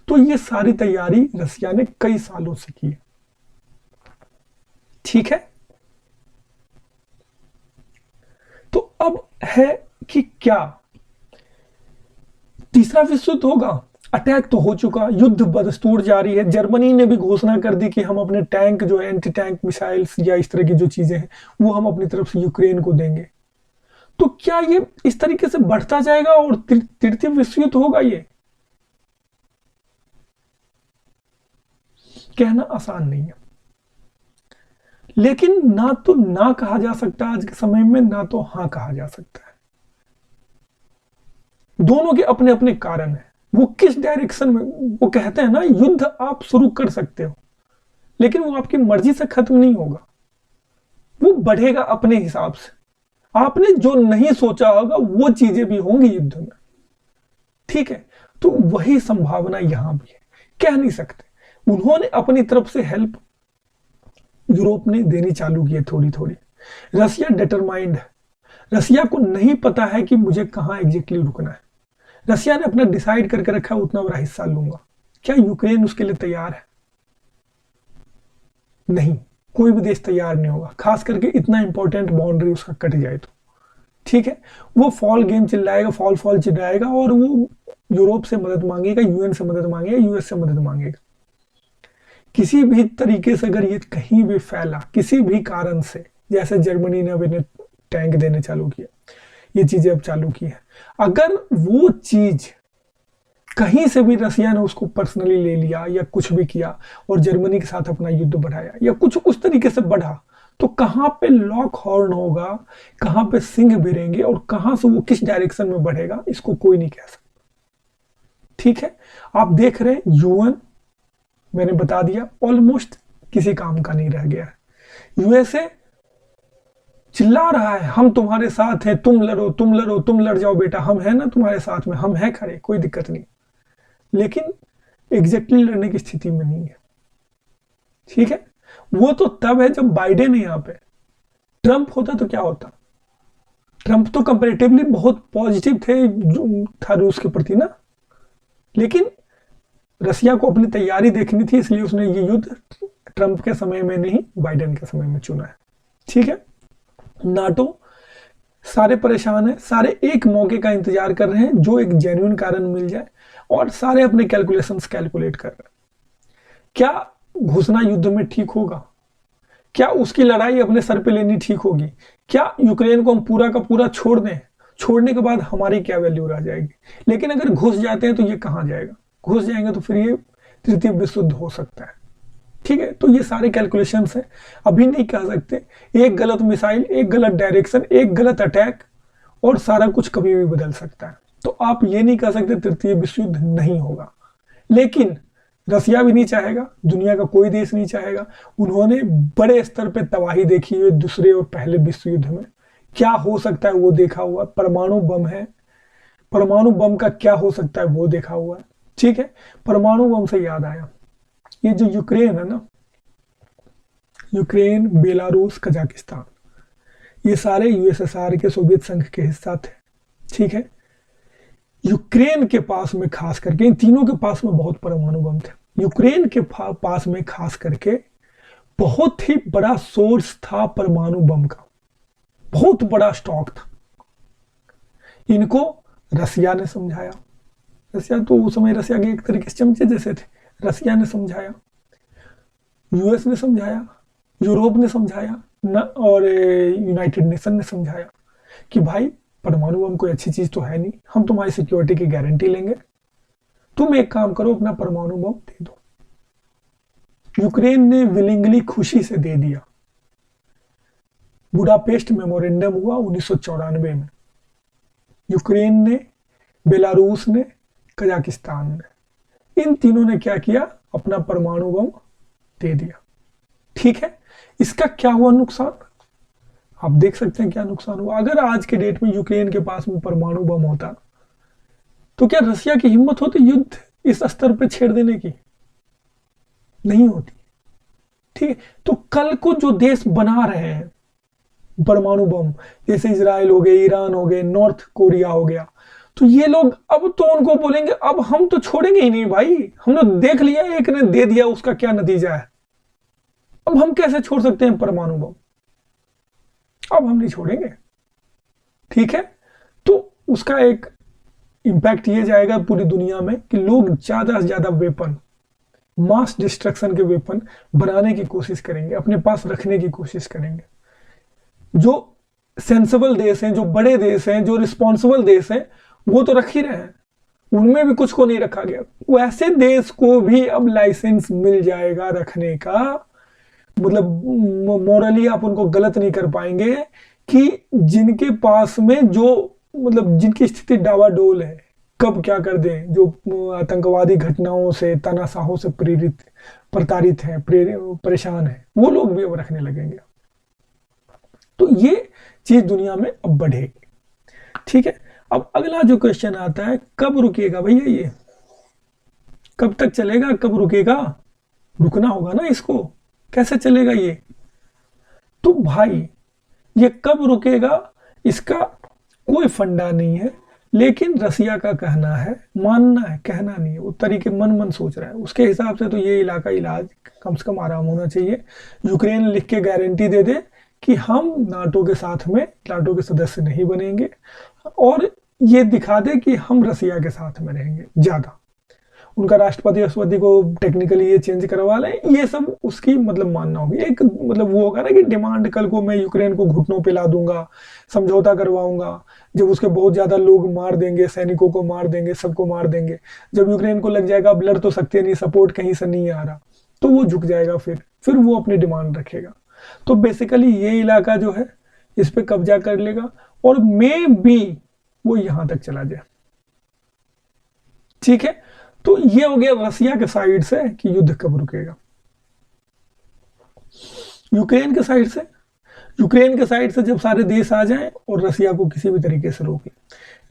तो ये सारी तैयारी रसिया ने कई सालों से की है। ठीक है, तो अब है कि क्या तीसरा विश्व युद्ध होगा। अटैक तो हो चुका, युद्ध बदस्तूर जारी है। जर्मनी ने भी घोषणा कर दी कि हम अपने टैंक जो है, एंटी टैंक मिसाइल्स या इस तरह की जो चीजें हैं, वो हम अपनी तरफ से यूक्रेन को देंगे। तो क्या ये इस तरीके से बढ़ता जाएगा और तृतीय विश्व युद्ध होगा? ये कहना आसान नहीं है, लेकिन ना तो ना कहा जा सकता आज के समय में, ना तो हाँ कहा जा सकता है। दोनों के अपने अपने कारण हैं, वो किस डायरेक्शन में, वो कहते हैं ना, युद्ध आप शुरू कर सकते हो लेकिन वो आपकी मर्जी से खत्म नहीं होगा, वो बढ़ेगा अपने हिसाब से। आपने जो नहीं सोचा होगा वो चीजें भी होंगी युद्ध में। ठीक है, तो वही संभावना यहां भी है, कह नहीं सकते। उन्होंने अपनी तरफ से हेल्प यूरोप ने देनी चालू की है थोड़ी थोड़ी। रसिया डिटरमाइंड है, रसिया को नहीं पता है कि मुझे कहां एग्जैक्टली रुकना है। रसिया ने अपना डिसाइड करके रखा है उतना बड़ा हिस्सा लूंगा। क्या यूक्रेन उसके लिए तैयार है? नहीं, कोई भी देश तैयार नहीं होगा, खास करके इतना इंपॉर्टेंट बाउंड्री उसका कट जाए तो। ठीक है, वो फॉल गेम चिल्लाएगा, फॉल फॉल चिल्लाएगा और वो यूरोप से मदद मांगेगा, यूएन से मदद मांगेगा, यूएस से मदद मांगेगा। किसी भी तरीके से अगर ये कहीं भी फैला किसी भी कारण से, जैसे जर्मनी ने अब इन्हें टैंक देने चालू किया, ये चीजें अब चालू की है, अगर वो चीज कहीं से भी रसिया ने उसको पर्सनली ले लिया या कुछ भी किया और जर्मनी के साथ अपना युद्ध बढ़ाया या कुछ उस तरीके से बढ़ा, तो कहां पे लॉक हॉर्न होगा, कहां पे सिंह भिड़ेंगे और कहां से वो किस डायरेक्शन में बढ़ेगा, इसको कोई नहीं कह सकता। ठीक है, आप देख रहे हैं यूएन, मैंने बता दिया, ऑलमोस्ट किसी काम का नहीं रह गया है। यूएसए चिल्ला रहा है हम तुम्हारे साथ हैं, तुम लड़ो तुम लड़ो, तुम लड़ जाओ बेटा, हम हैं ना तुम्हारे साथ में, हम हैं खड़े, कोई दिक्कत नहीं, लेकिन एग्जैक्टली लड़ने की स्थिति में नहीं है। ठीक है, वो तो तब है जब बाइडेन है यहाँ पे। ट्रंप होता तो क्या होता? ट्रंप तो कंपैरेटिवली बहुत पॉजिटिव थे था रूस के प्रति ना, लेकिन रसिया को अपनी तैयारी देखनी थी, इसलिए उसने ये युद्ध ट्रंप के समय में नहीं बाइडेन के समय में चुना है। ठीक है, नाटो सारे परेशान हैं, सारे एक मौके का इंतजार कर रहे हैं जो एक जेन्युइन कारण मिल जाए, और सारे अपने कैलकुलेशंस कैलकुलेट कर रहे हैं। क्या घुसना युद्ध में ठीक होगा? क्या उसकी लड़ाई अपने सर पे लेनी ठीक होगी? क्या यूक्रेन को हम पूरा का पूरा छोड़ दें? छोड़ने के बाद हमारी क्या वैल्यू रह जाएगी? लेकिन अगर घुस जाते हैं तो ये कहां जाएगा? घुस जाएंगे तो फिर ये तृतीय विश्व युद्ध हो सकता है। ठीक है, तो ये सारे कैलकुलेशंस हैं, अभी नहीं कह सकते। एक गलत मिसाइल, एक गलत डायरेक्शन, एक गलत अटैक और सारा कुछ कभी भी बदल सकता है। तो आप ये नहीं कह सकते तृतीय विश्व युद्ध नहीं होगा, लेकिन रसिया भी नहीं चाहेगा, दुनिया का कोई देश नहीं चाहेगा। उन्होंने बड़े स्तर पे तबाही देखी है दूसरे और पहले विश्व युद्ध में, क्या हो सकता है वो देखा हुआ। परमाणु बम है, परमाणु बम का क्या हो सकता है वो देखा हुआ है। ठीक है, परमाणु बम से याद आया, ये जो यूक्रेन है ना, यूक्रेन, बेलारूस, कजाकिस्तान, ये सारे यूएसएसआर के, सोवियत संघ के हिस्सा थे। ठीक है, यूक्रेन के पास में खास करके, इन तीनों के पास में बहुत परमाणु बम थे। यूक्रेन के पास में खास करके बहुत ही बड़ा सोर्स था परमाणु बम का, बहुत बड़ा स्टॉक था। इनको रसिया ने समझाया, रसिया तो उस समय रसिया के एक तरीके से चमचे जैसे थे, रसिया ने समझाया, यूएस ने समझाया, यूरोप ने समझाया न, और यूनाइटेड नेशन ने समझाया कि भाई परमाणु बम कोई अच्छी चीज तो है नहीं, हम तुम्हारी सिक्योरिटी की गारंटी लेंगे, तुम एक काम करो अपना परमाणु बम दे दो। यूक्रेन ने विलिंगली, खुशी से दे दिया। बुडापेस्ट मेमोरेंडम हुआ 1994 में। यूक्रेन ने, बेलारूस ने, कजाकिस्तान ने, इन तीनों ने क्या किया, अपना परमाणु बम दे दिया। ठीक है, इसका क्या हुआ नुकसान, आप देख सकते हैं क्या नुकसान हुआ। अगर आज के डेट में यूक्रेन के पास में परमाणु बम होता तो क्या रसिया की हिम्मत होती युद्ध इस स्तर पे छेड़ देने की, नहीं होती। ठीक है, तो कल को जो देश बना रहे हैं परमाणु बम, जैसे इजराइल हो गए, ईरान हो गए, नॉर्थ कोरिया हो गया, तो ये लोग अब तो उनको बोलेंगे अब हम तो छोड़ेंगे ही नहीं भाई, हमने देख लिया एक ने दे दिया उसका क्या नतीजा है, अब हम कैसे छोड़ सकते हैं परमाणु बम, अब हम नहीं छोड़ेंगे। ठीक है, तो उसका एक इंपैक्ट ये जाएगा पूरी दुनिया में कि लोग ज्यादा से ज्यादा वेपन, मास डिस्ट्रक्शन के वेपन बनाने की कोशिश करेंगे, अपने पास रखने की कोशिश करेंगे। जो सेंसिबल देश हैं, जो बड़े देश हैं, जो रिस्पॉन्सिबल देश हैं, वो तो रख ही रहे हैं, उनमें भी कुछ को नहीं रखा गया। वैसे देश को भी अब लाइसेंस मिल जाएगा रखने का, मतलब मोरली आप उनको गलत नहीं कर पाएंगे कि जिनके पास में जो, मतलब जिनकी स्थिति डावाडोल है, कब क्या कर दें, जो आतंकवादी घटनाओं से, तानाशाहों से प्रेरित, प्रताड़ित हैं, परेशान हैं, वो लोग भी अब रखने लगेंगे। तो ये चीज दुनिया में अब बढ़ेगी। ठीक है, अब अगला जो क्वेश्चन आता है, कब रुकेगा भैया ये, कब तक चलेगा, कब रुकेगा, रुकना होगा ना इसको, कैसे चलेगा ये। तो भाई ये कब रुकेगा इसका कोई फंडा नहीं है, लेकिन रसिया का कहना है, मानना है, कहना नहीं है, वो तरीके मन सोच रहा है, उसके हिसाब से तो ये इलाका इलाज कम से कम आराम होना चाहिए। यूक्रेन लिख के गारंटी दे दे कि हम नाटो के साथ में, नाटो के सदस्य नहीं बनेंगे, और ये दिखा दे कि हम रसिया के साथ में रहेंगे ज्यादा, उनका राष्ट्रपति को टेक्निकली ये चेंज करवा लें, ये सब उसकी मतलब मानना होगी। एक मतलब वो होगा ना कि डिमांड, कल को मैं यूक्रेन को घुटनों पे ला दूंगा, समझौता करवाऊंगा, जब उसके बहुत ज्यादा लोग मार देंगे, सैनिकों को मार देंगे, सबको मार देंगे, जब यूक्रेन को लग जाएगा अब लड़ तो सकते नहीं, सपोर्ट कहीं से नहीं आ रहा, तो वो झुक जाएगा, फिर वो अपनी डिमांड रखेगा। तो बेसिकली ये इलाका जो है इस पे कब्जा कर लेगा, और मे बी वो यहां तक चला जाए। ठीक है, तो ये हो गया रसिया के साइड से कि युद्ध कब रुकेगा। यूक्रेन के साइड से, यूक्रेन के साइड से जब सारे देश आ जाएं और रसिया को किसी भी तरीके से रोके,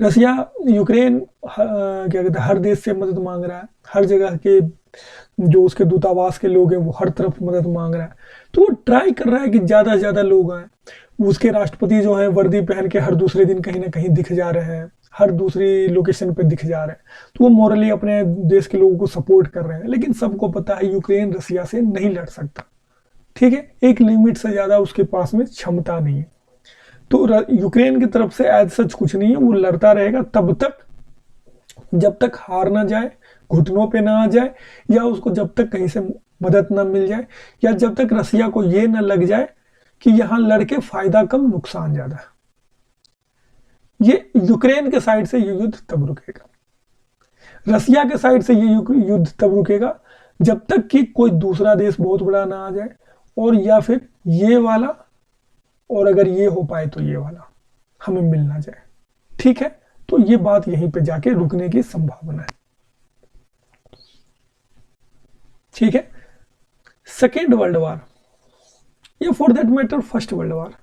रसिया, यूक्रेन क्या कहते हैं, हर देश से मदद मांग रहा है, हर जगह के जो उसके दूतावास के लोग हैं वो हर तरफ मदद मांग रहा है, तो वो ट्राई कर रहा है कि ज्यादा से ज्यादा लोग आए। उसके राष्ट्रपति जो है वर्दी पहन के हर दूसरे दिन कहीं ना कहीं दिख जा रहे हैं, हर दूसरी लोकेशन पे दिख जा रहे हैं, तो वो मोरली अपने देश के लोगों को सपोर्ट कर रहे हैं। लेकिन सबको पता है यूक्रेन रसिया से नहीं लड़ सकता। ठीक है, एक लिमिट से ज्यादा उसके पास में क्षमता नहीं है, तो यूक्रेन की तरफ से एज सच कुछ नहीं है, वो लड़ता रहेगा तब तक जब तक हार ना जाए, घुटनों पे ना आ जाए, या उसको जब तक कहीं से मदद ना मिल जाए, या जब तक रसिया को ये ना लग जाए कि यहां लड़के फायदा कम नुकसान ज्यादा है। ये यूक्रेन के साइड से ये युद्ध तब रुकेगा, रसिया के साइड से ये युद्ध तब रुकेगा जब तक कि कोई दूसरा देश बहुत बड़ा ना आ जाए, और या फिर ये वाला, और अगर ये हो पाए तो ये वाला हमें मिल ना जाए। ठीक है, तो ये बात यहीं पे जाके रुकने की संभावना है। ठीक है। सेकेंड वर्ल्ड वार या for that matter first world war,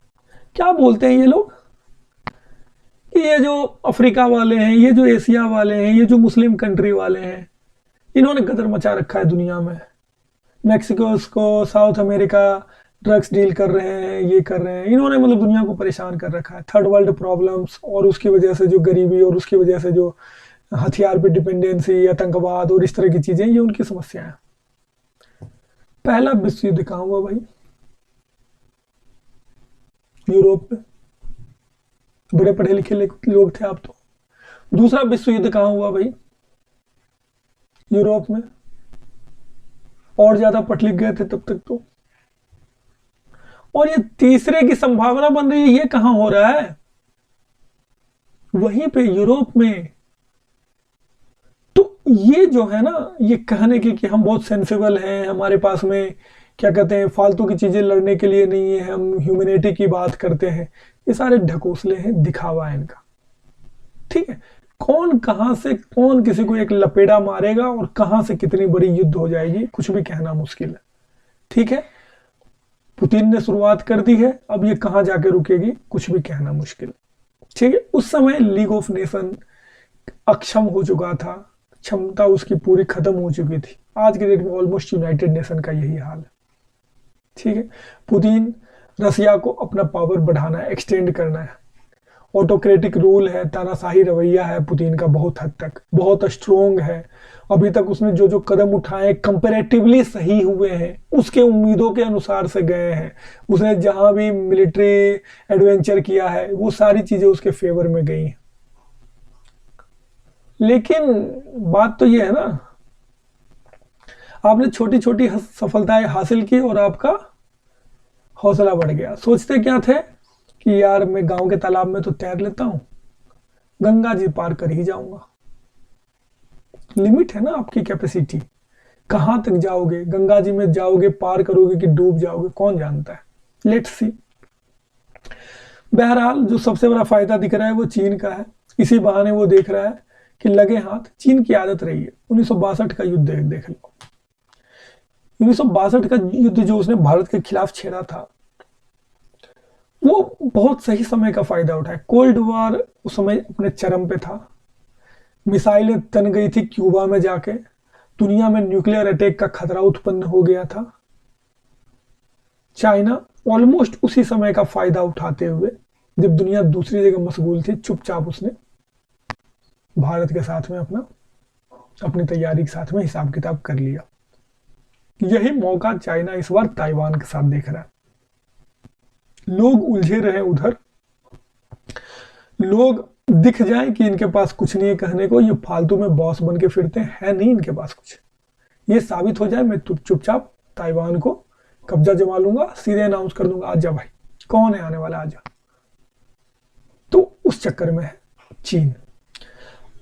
क्या बोलते हैं ये लोग कि ये जो अफ्रीका वाले हैं, ये जो एशिया वाले हैं, ये जो मुस्लिम कंट्री वाले हैं, इन्होंने गदर मचा रखा है दुनिया में। मैक्सिको को, साउथ अमेरिका ड्रग्स डील कर रहे हैं, ये कर रहे हैं, इन्होंने मतलब दुनिया को परेशान कर रखा है। थर्ड वर्ल्ड प्रॉब्लम्स और उसकी वजह से जो गरीबी और उसकी वजह से जो हथियार पे डिपेंडेंसी, आतंकवाद और इस तरह की चीजें, ये उनकी समस्या है। पहला विश्व युद्ध कहाँ हुआ भाई? यूरोप में। बड़े पढ़े लिखे लोग थे आप तो। दूसरा विश्व युद्ध कहाँ हुआ भाई? यूरोप में। और ज्यादा पढ़ लिख गए थे तब तक तो। और ये तीसरे की संभावना बन रही है, ये कहां हो रहा है? वहीं पे यूरोप में। तो ये जो है ना, ये कहने की कि हम बहुत सेंसिबल हैं, हमारे पास में क्या कहते हैं फालतू की चीजें लड़ने के लिए नहीं है, हम ह्यूमैनिटी की बात करते हैं, ये सारे ढकोसले हैं, दिखावा है इनका। ठीक है। कौन कहां से कौन किसी को एक लपेड़ा मारेगा और कहां से कितनी बड़ी युद्ध हो जाएगी, कुछ भी कहना मुश्किल है। ठीक है। पुतिन ने शुरुआत कर दी है, अब ये कहां जाके रुकेगी कुछ भी कहना मुश्किल। ठीक है। उस समय लीग ऑफ नेशन अक्षम हो चुका था, क्षमता उसकी पूरी खत्म हो चुकी थी। आज के डेट में ऑलमोस्ट यूनाइटेड नेशन का यही हाल है। ठीक है। पुतिन रसिया को अपना पावर बढ़ाना है, एक्सटेंड करना है। ऑटोक्रेटिक रूल है, तानाशाही रवैया है पुतिन का, बहुत हद तक बहुत स्ट्रोंग है। अभी तक उसने जो जो कदम उठाए कंपैरेटिवली सही हुए हैं, उसके उम्मीदों के अनुसार से गए हैं। उसने जहां भी मिलिट्री एडवेंचर किया है, वो सारी चीजें उसके फेवर में गई हैं। लेकिन बात तो ये है ना, आपने छोटी छोटी सफलताएं हासिल की और आपका हौसला बढ़ गया। सोचते क्या थे कि यार मैं गांव के तालाब में तो तैर लेता हूं, गंगा जी पार कर ही जाऊंगा। लिमिट है ना आपकी कैपेसिटी, कहां तक जाओगे, गंगा जी में जाओगे, पार करोगे कि डूब जाओगे, कौन जानता है। Let's see. बहरहाल जो सबसे बड़ा फायदा दिख रहा है वो चीन का है। इसी बहाने वो देख रहा है कि लगे हाथ, चीन की आदत रही है। 1962 का युद्ध देख लो। 1962 का युद्ध जो उसने भारत के खिलाफ छेड़ा था, वो बहुत सही समय का फायदा उठाया। कोल्ड वॉर उस समय अपने चरम पे था, मिसाइलें तन गई थी क्यूबा में जाके, दुनिया में न्यूक्लियर अटैक का खतरा उत्पन्न हो गया था। चाइना ऑलमोस्ट उसी समय का फायदा उठाते हुए, जब दुनिया दूसरी जगह मशगूल थी, चुपचाप उसने भारत के साथ में अपनी तैयारी के साथ में हिसाब किताब कर लिया। यही मौका चाइना इस बार ताइवान के साथ देख रहा है। लोग उलझे रहे उधर, लोग दिख जाए कि इनके पास कुछ नहीं है कहने को, ये फालतू में बॉस बन के फिरते हैं नहीं इनके पास कुछ। ये साबित हो जाए, मैं चुपचाप ताइवान को कब्जा जमा लूंगा, सीधे अनाउंस कर दूंगा आजा भाई, कौन है आने वाला आजा। तो उस चक्कर में है चीन।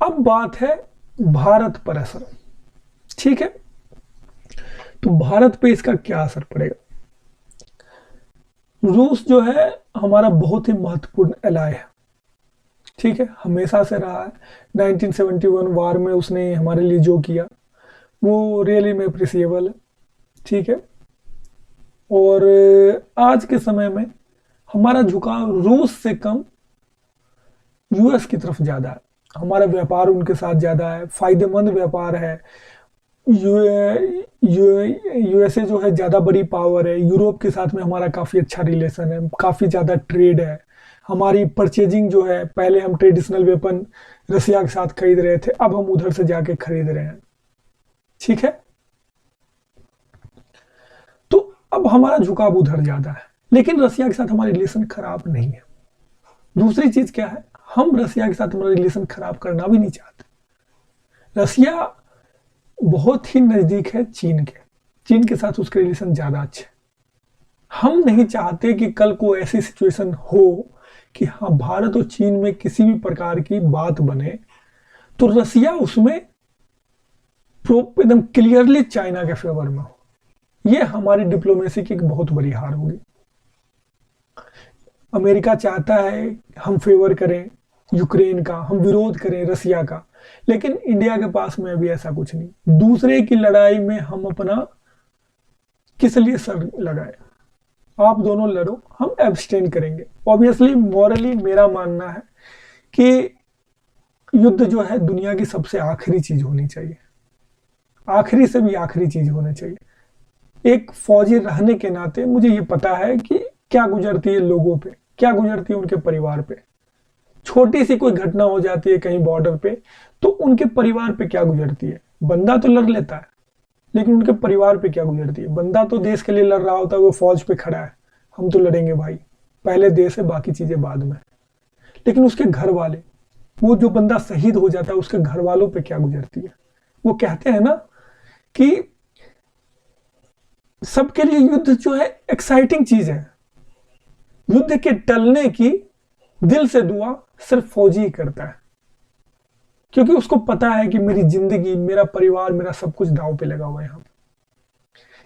अब बात है भारत पर असर। ठीक है। तो भारत पे इसका क्या असर पड़ेगा? रूस जो है हमारा बहुत ही महत्वपूर्ण एलाय है। ठीक है। हमेशा से रहा है। 1971 वार में उसने हमारे लिए जो किया वो रियली में अप्रिसिएबल है। ठीक है। और आज के समय में हमारा झुकाव रूस से कम यूएस की तरफ ज्यादा है। हमारा व्यापार उनके साथ ज्यादा है, फायदेमंद व्यापार है। यूएसए जो है ज्यादा बड़ी पावर है। यूरोप के साथ में हमारा काफी अच्छा रिलेशन है, काफी ज्यादा ट्रेड है। हमारी परचेजिंग जो है, पहले हम ट्रेडिशनल वेपन रसिया के साथ खरीद रहे थे, अब हम उधर से जाके खरीद रहे हैं। ठीक है। तो अब हमारा झुकाव उधर ज्यादा है, लेकिन रसिया के साथ हमारा रिलेशन खराब नहीं है। दूसरी चीज क्या है, हम रसिया के साथ हमारा रिलेशन खराब करना भी नहीं चाहते। रसिया बहुत ही नजदीक है चीन के, चीन के साथ उसके रिलेशन ज्यादा अच्छे। हम नहीं चाहते कि कल को ऐसी सिचुएशन हो कि हाँ भारत और चीन में किसी भी प्रकार की बात बने तो रसिया उसमें एकदम क्लियरली चाइना के फेवर में हो। यह हमारी डिप्लोमेसी की एक बहुत बड़ी हार होगी। अमेरिका चाहता है हम फेवर करें यूक्रेन का, हम विरोध करें रसिया का, लेकिन इंडिया के पास में अभी ऐसा कुछ नहीं। दूसरे की लड़ाई में हम अपना किस लिए सर लगाए? आप दोनों लड़ो, हम एब्सटेन करेंगे। ऑब्वियसली मॉरली मेरा मानना है कि युद्ध जो है दुनिया की सबसे आखिरी चीज होनी चाहिए, आखिरी से भी आखिरी चीज होनी चाहिए। एक फौजी रहने के नाते मुझे ये पता है कि क्या गुजरती है लोगों पे, क्या गुजरती है उनके परिवार पे। छोटी सी कोई घटना हो जाती है कहीं बॉर्डर पे तो उनके परिवार पे क्या गुजरती है। बंदा तो लड़ लेता है लेकिन उनके परिवार पे क्या गुजरती है। बंदा तो देश के लिए लड़ रहा होता है, वो फौज पे खड़ा है, हम तो लड़ेंगे भाई, पहले देश है बाकी चीजें बाद में। लेकिन उसके घर वाले, वो जो बंदा शहीद हो जाता है उसके घर वालों पे क्या गुजरती है। वो कहते हैं ना कि सबके लिए युद्ध जो है एक्साइटिंग चीज है, युद्ध के टलने की दिल से दुआ सिर्फ फौजी ही करता है, क्योंकि उसको पता है कि मेरी जिंदगी, मेरा परिवार, मेरा सब कुछ दांव पे लगा हुआ है। यहाँ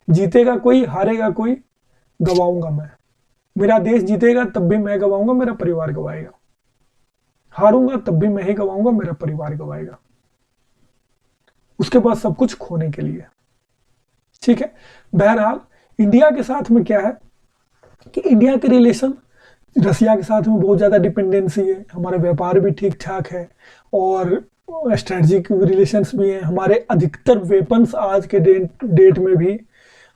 जीतेगा कोई, हारेगा कोई, गवाऊंगा मैं। मेरा देश जीतेगा तब भी मैं गवाऊंगा, मेरा परिवार गवाएगा। हारूंगा तब भी मैं ही गवाऊंगा, मेरा परिवार गवाएगा। उसके पास सब कुछ खोने के लिए। ठीक है, बहरहाल इंडिया के साथ में क्या है कि इंडिया के रिलेशन रसिया के साथ में बहुत ज़्यादा डिपेंडेंसी है, हमारा व्यापार भी ठीक ठाक है और स्ट्रेटजिक रिलेशंस भी हैं। हमारे अधिकतर वेपन्स आज के डेट में भी,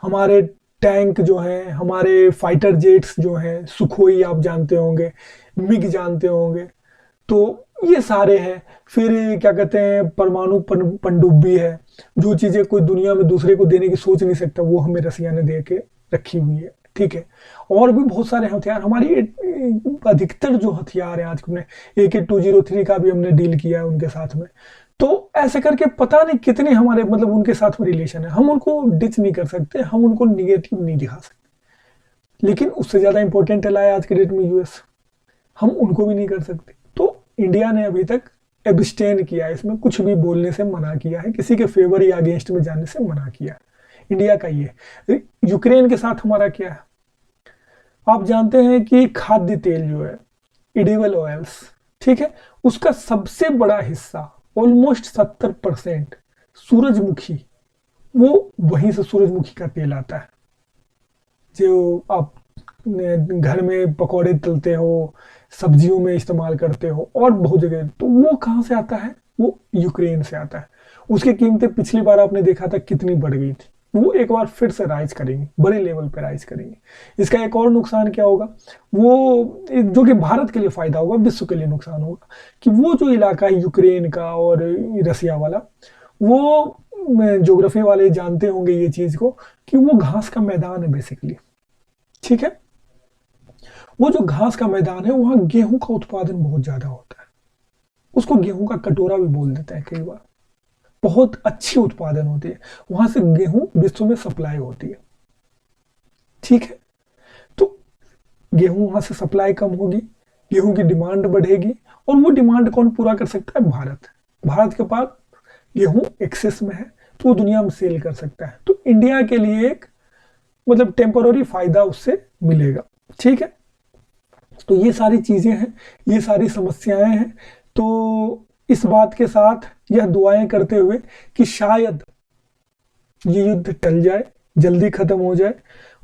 हमारे टैंक जो हैं, हमारे फाइटर जेट्स जो हैं, सुखोई आप जानते होंगे, मिग जानते होंगे, तो ये सारे हैं। फिर क्या कहते हैं, परमाणु पनडुब्बी है, जो चीज़ें कोई दुनिया में दूसरे को देने की सोच नहीं सकता वो हमें रसिया ने दे के रखी हुई है। ठीक है, और भी बहुत सारे हथियार, हमारी अधिकतर जो हथियार है आज में, AK-203 का भी हमने डील किया है उनके साथ में। तो ऐसे करके पता नहीं कितने हमारे मतलब उनके साथ में रिलेशन है। हम उनको डिच नहीं कर सकते, हम उनको निगेटिव नहीं दिखा सकते, लेकिन उससे ज़्यादा इंपॉर्टेंट है आज के डेट में US, हम उनको भी नहीं कर सकते। तो इंडिया ने अभी तक एब्स्टेन किया है, इसमें कुछ भी बोलने से मना किया है, किसी के फेवर या अगेंस्ट में जाने से मना किया है इंडिया का। ये यूक्रेन के साथ हमारा क्या है, आप जानते हैं कि खाद्य तेल जो है, एडिबल ऑयल्स, ठीक है, उसका सबसे बड़ा हिस्सा ऑलमोस्ट 70% सूरजमुखी, वो वहीं से सूरजमुखी का तेल आता है। जो आप घर में पकौड़े तलते हो, सब्जियों में इस्तेमाल करते हो और बहुत जगह, तो वो कहाँ से आता है, वो यूक्रेन से आता है। उसकी कीमतें पिछली बार आपने देखा था कितनी बढ़ गई थी, वो एक बार फिर से राइज करेंगी, बड़े लेवल पे राइज करेंगी। इसका एक और नुकसान क्या होगा, वो जो कि भारत के लिए फायदा होगा, विश्व के लिए नुकसान होगा, कि वो जो इलाका है यूक्रेन का और रसिया वाला, वो ज्योग्राफी वाले जानते होंगे ये चीज को, कि वो घास का मैदान है बेसिकली। ठीक है, वो जो घास का मैदान है वहां गेहूं का उत्पादन बहुत ज्यादा होता है, उसको गेहूं का कटोरा भी बोल देते हैं कई बार। बहुत अच्छी उत्पादन होती है वहां से, गेहूं विश्व में सप्लाई होती है। ठीक है, तो गेहूं वहां से सप्लाई कम होगी, गेहूं की डिमांड बढ़ेगी, और वो डिमांड कौन पूरा कर सकता है, भारत। भारत के पास गेहूं एक्सेस में है तो वो दुनिया में सेल कर सकता है। तो इंडिया के लिए एक मतलब टेम्पररी फायदा उससे मिलेगा। ठीक है, तो ये सारी चीजें हैं, ये सारी समस्याएं हैं। तो इस बात के साथ यह दुआएं करते हुए कि शायद ये युद्ध टल जाए, जल्दी खत्म हो जाए।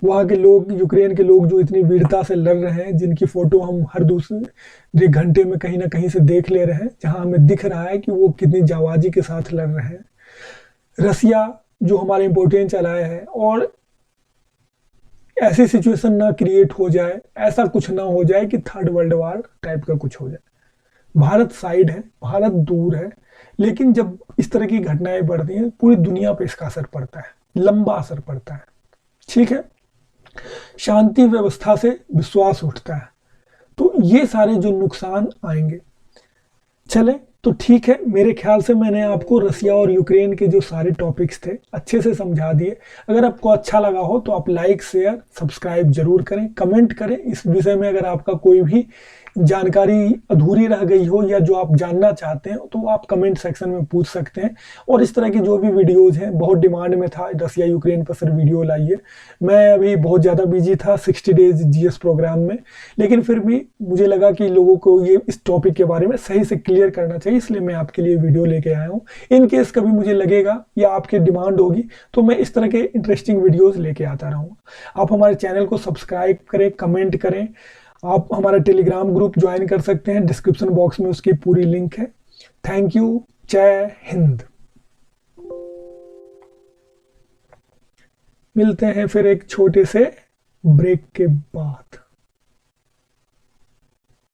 वहां के लोग, यूक्रेन के लोग जो इतनी वीरता से लड़ रहे हैं, जिनकी फोटो हम हर दूसरे घंटे में कहीं ना कहीं से देख ले रहे हैं, जहां हमें दिख रहा है कि वो कितनी जाबाजी के साथ लड़ रहे हैं। रसिया जो हमारे इम्पोर्टेंट चलाया है, और ऐसी सिचुएशन ना क्रिएट हो जाए, ऐसा कुछ ना हो जाए कि थर्ड वर्ल्ड वॉर टाइप का कुछ हो जाए। भारत साइड है, भारत दूर है, लेकिन जब इस तरह की घटनाएं बढ़ती हैं पूरी दुनिया पे इसका असर पड़ता है, लंबा असर पड़ता है। ठीक है, शांति व्यवस्था से विश्वास उठता है, तो ये सारे जो नुकसान आएंगे। चले तो ठीक है, मेरे ख्याल से मैंने आपको रसिया और यूक्रेन के जो सारे टॉपिक्स थे अच्छे से समझा दिए। अगर आपको अच्छा लगा हो तो आप लाइक, शेयर, सब्सक्राइब जरूर करें, कमेंट करें इस विषय में। अगर आपका कोई भी जानकारी अधूरी रह गई हो या जो आप जानना चाहते हैं तो आप कमेंट सेक्शन में पूछ सकते हैं। और इस तरह की जो भी वीडियोज़ हैं, बहुत डिमांड में था रसिया यूक्रेन पर सर वीडियो लाइए। मैं अभी बहुत ज़्यादा बिजी था 60 डेज़ जीएस प्रोग्राम में, लेकिन फिर भी मुझे लगा कि लोगों को ये इस टॉपिक के बारे में सही से क्लियर करना चाहिए, इसलिए मैं आपके लिए वीडियो लेके आया हूँ। इन केस कभी मुझे लगेगा या आपकी डिमांड होगी तो मैं इस तरह के इंटरेस्टिंग वीडियोज़ लेके आता रहूँगा। आप हमारे चैनल को सब्सक्राइब करें, कमेंट करें। आप हमारा टेलीग्राम ग्रुप ज्वाइन कर सकते हैं, डिस्क्रिप्शन बॉक्स में उसकी पूरी लिंक है। Thank you. जय हिंद। मिलते हैं फिर एक छोटे से ब्रेक के बाद।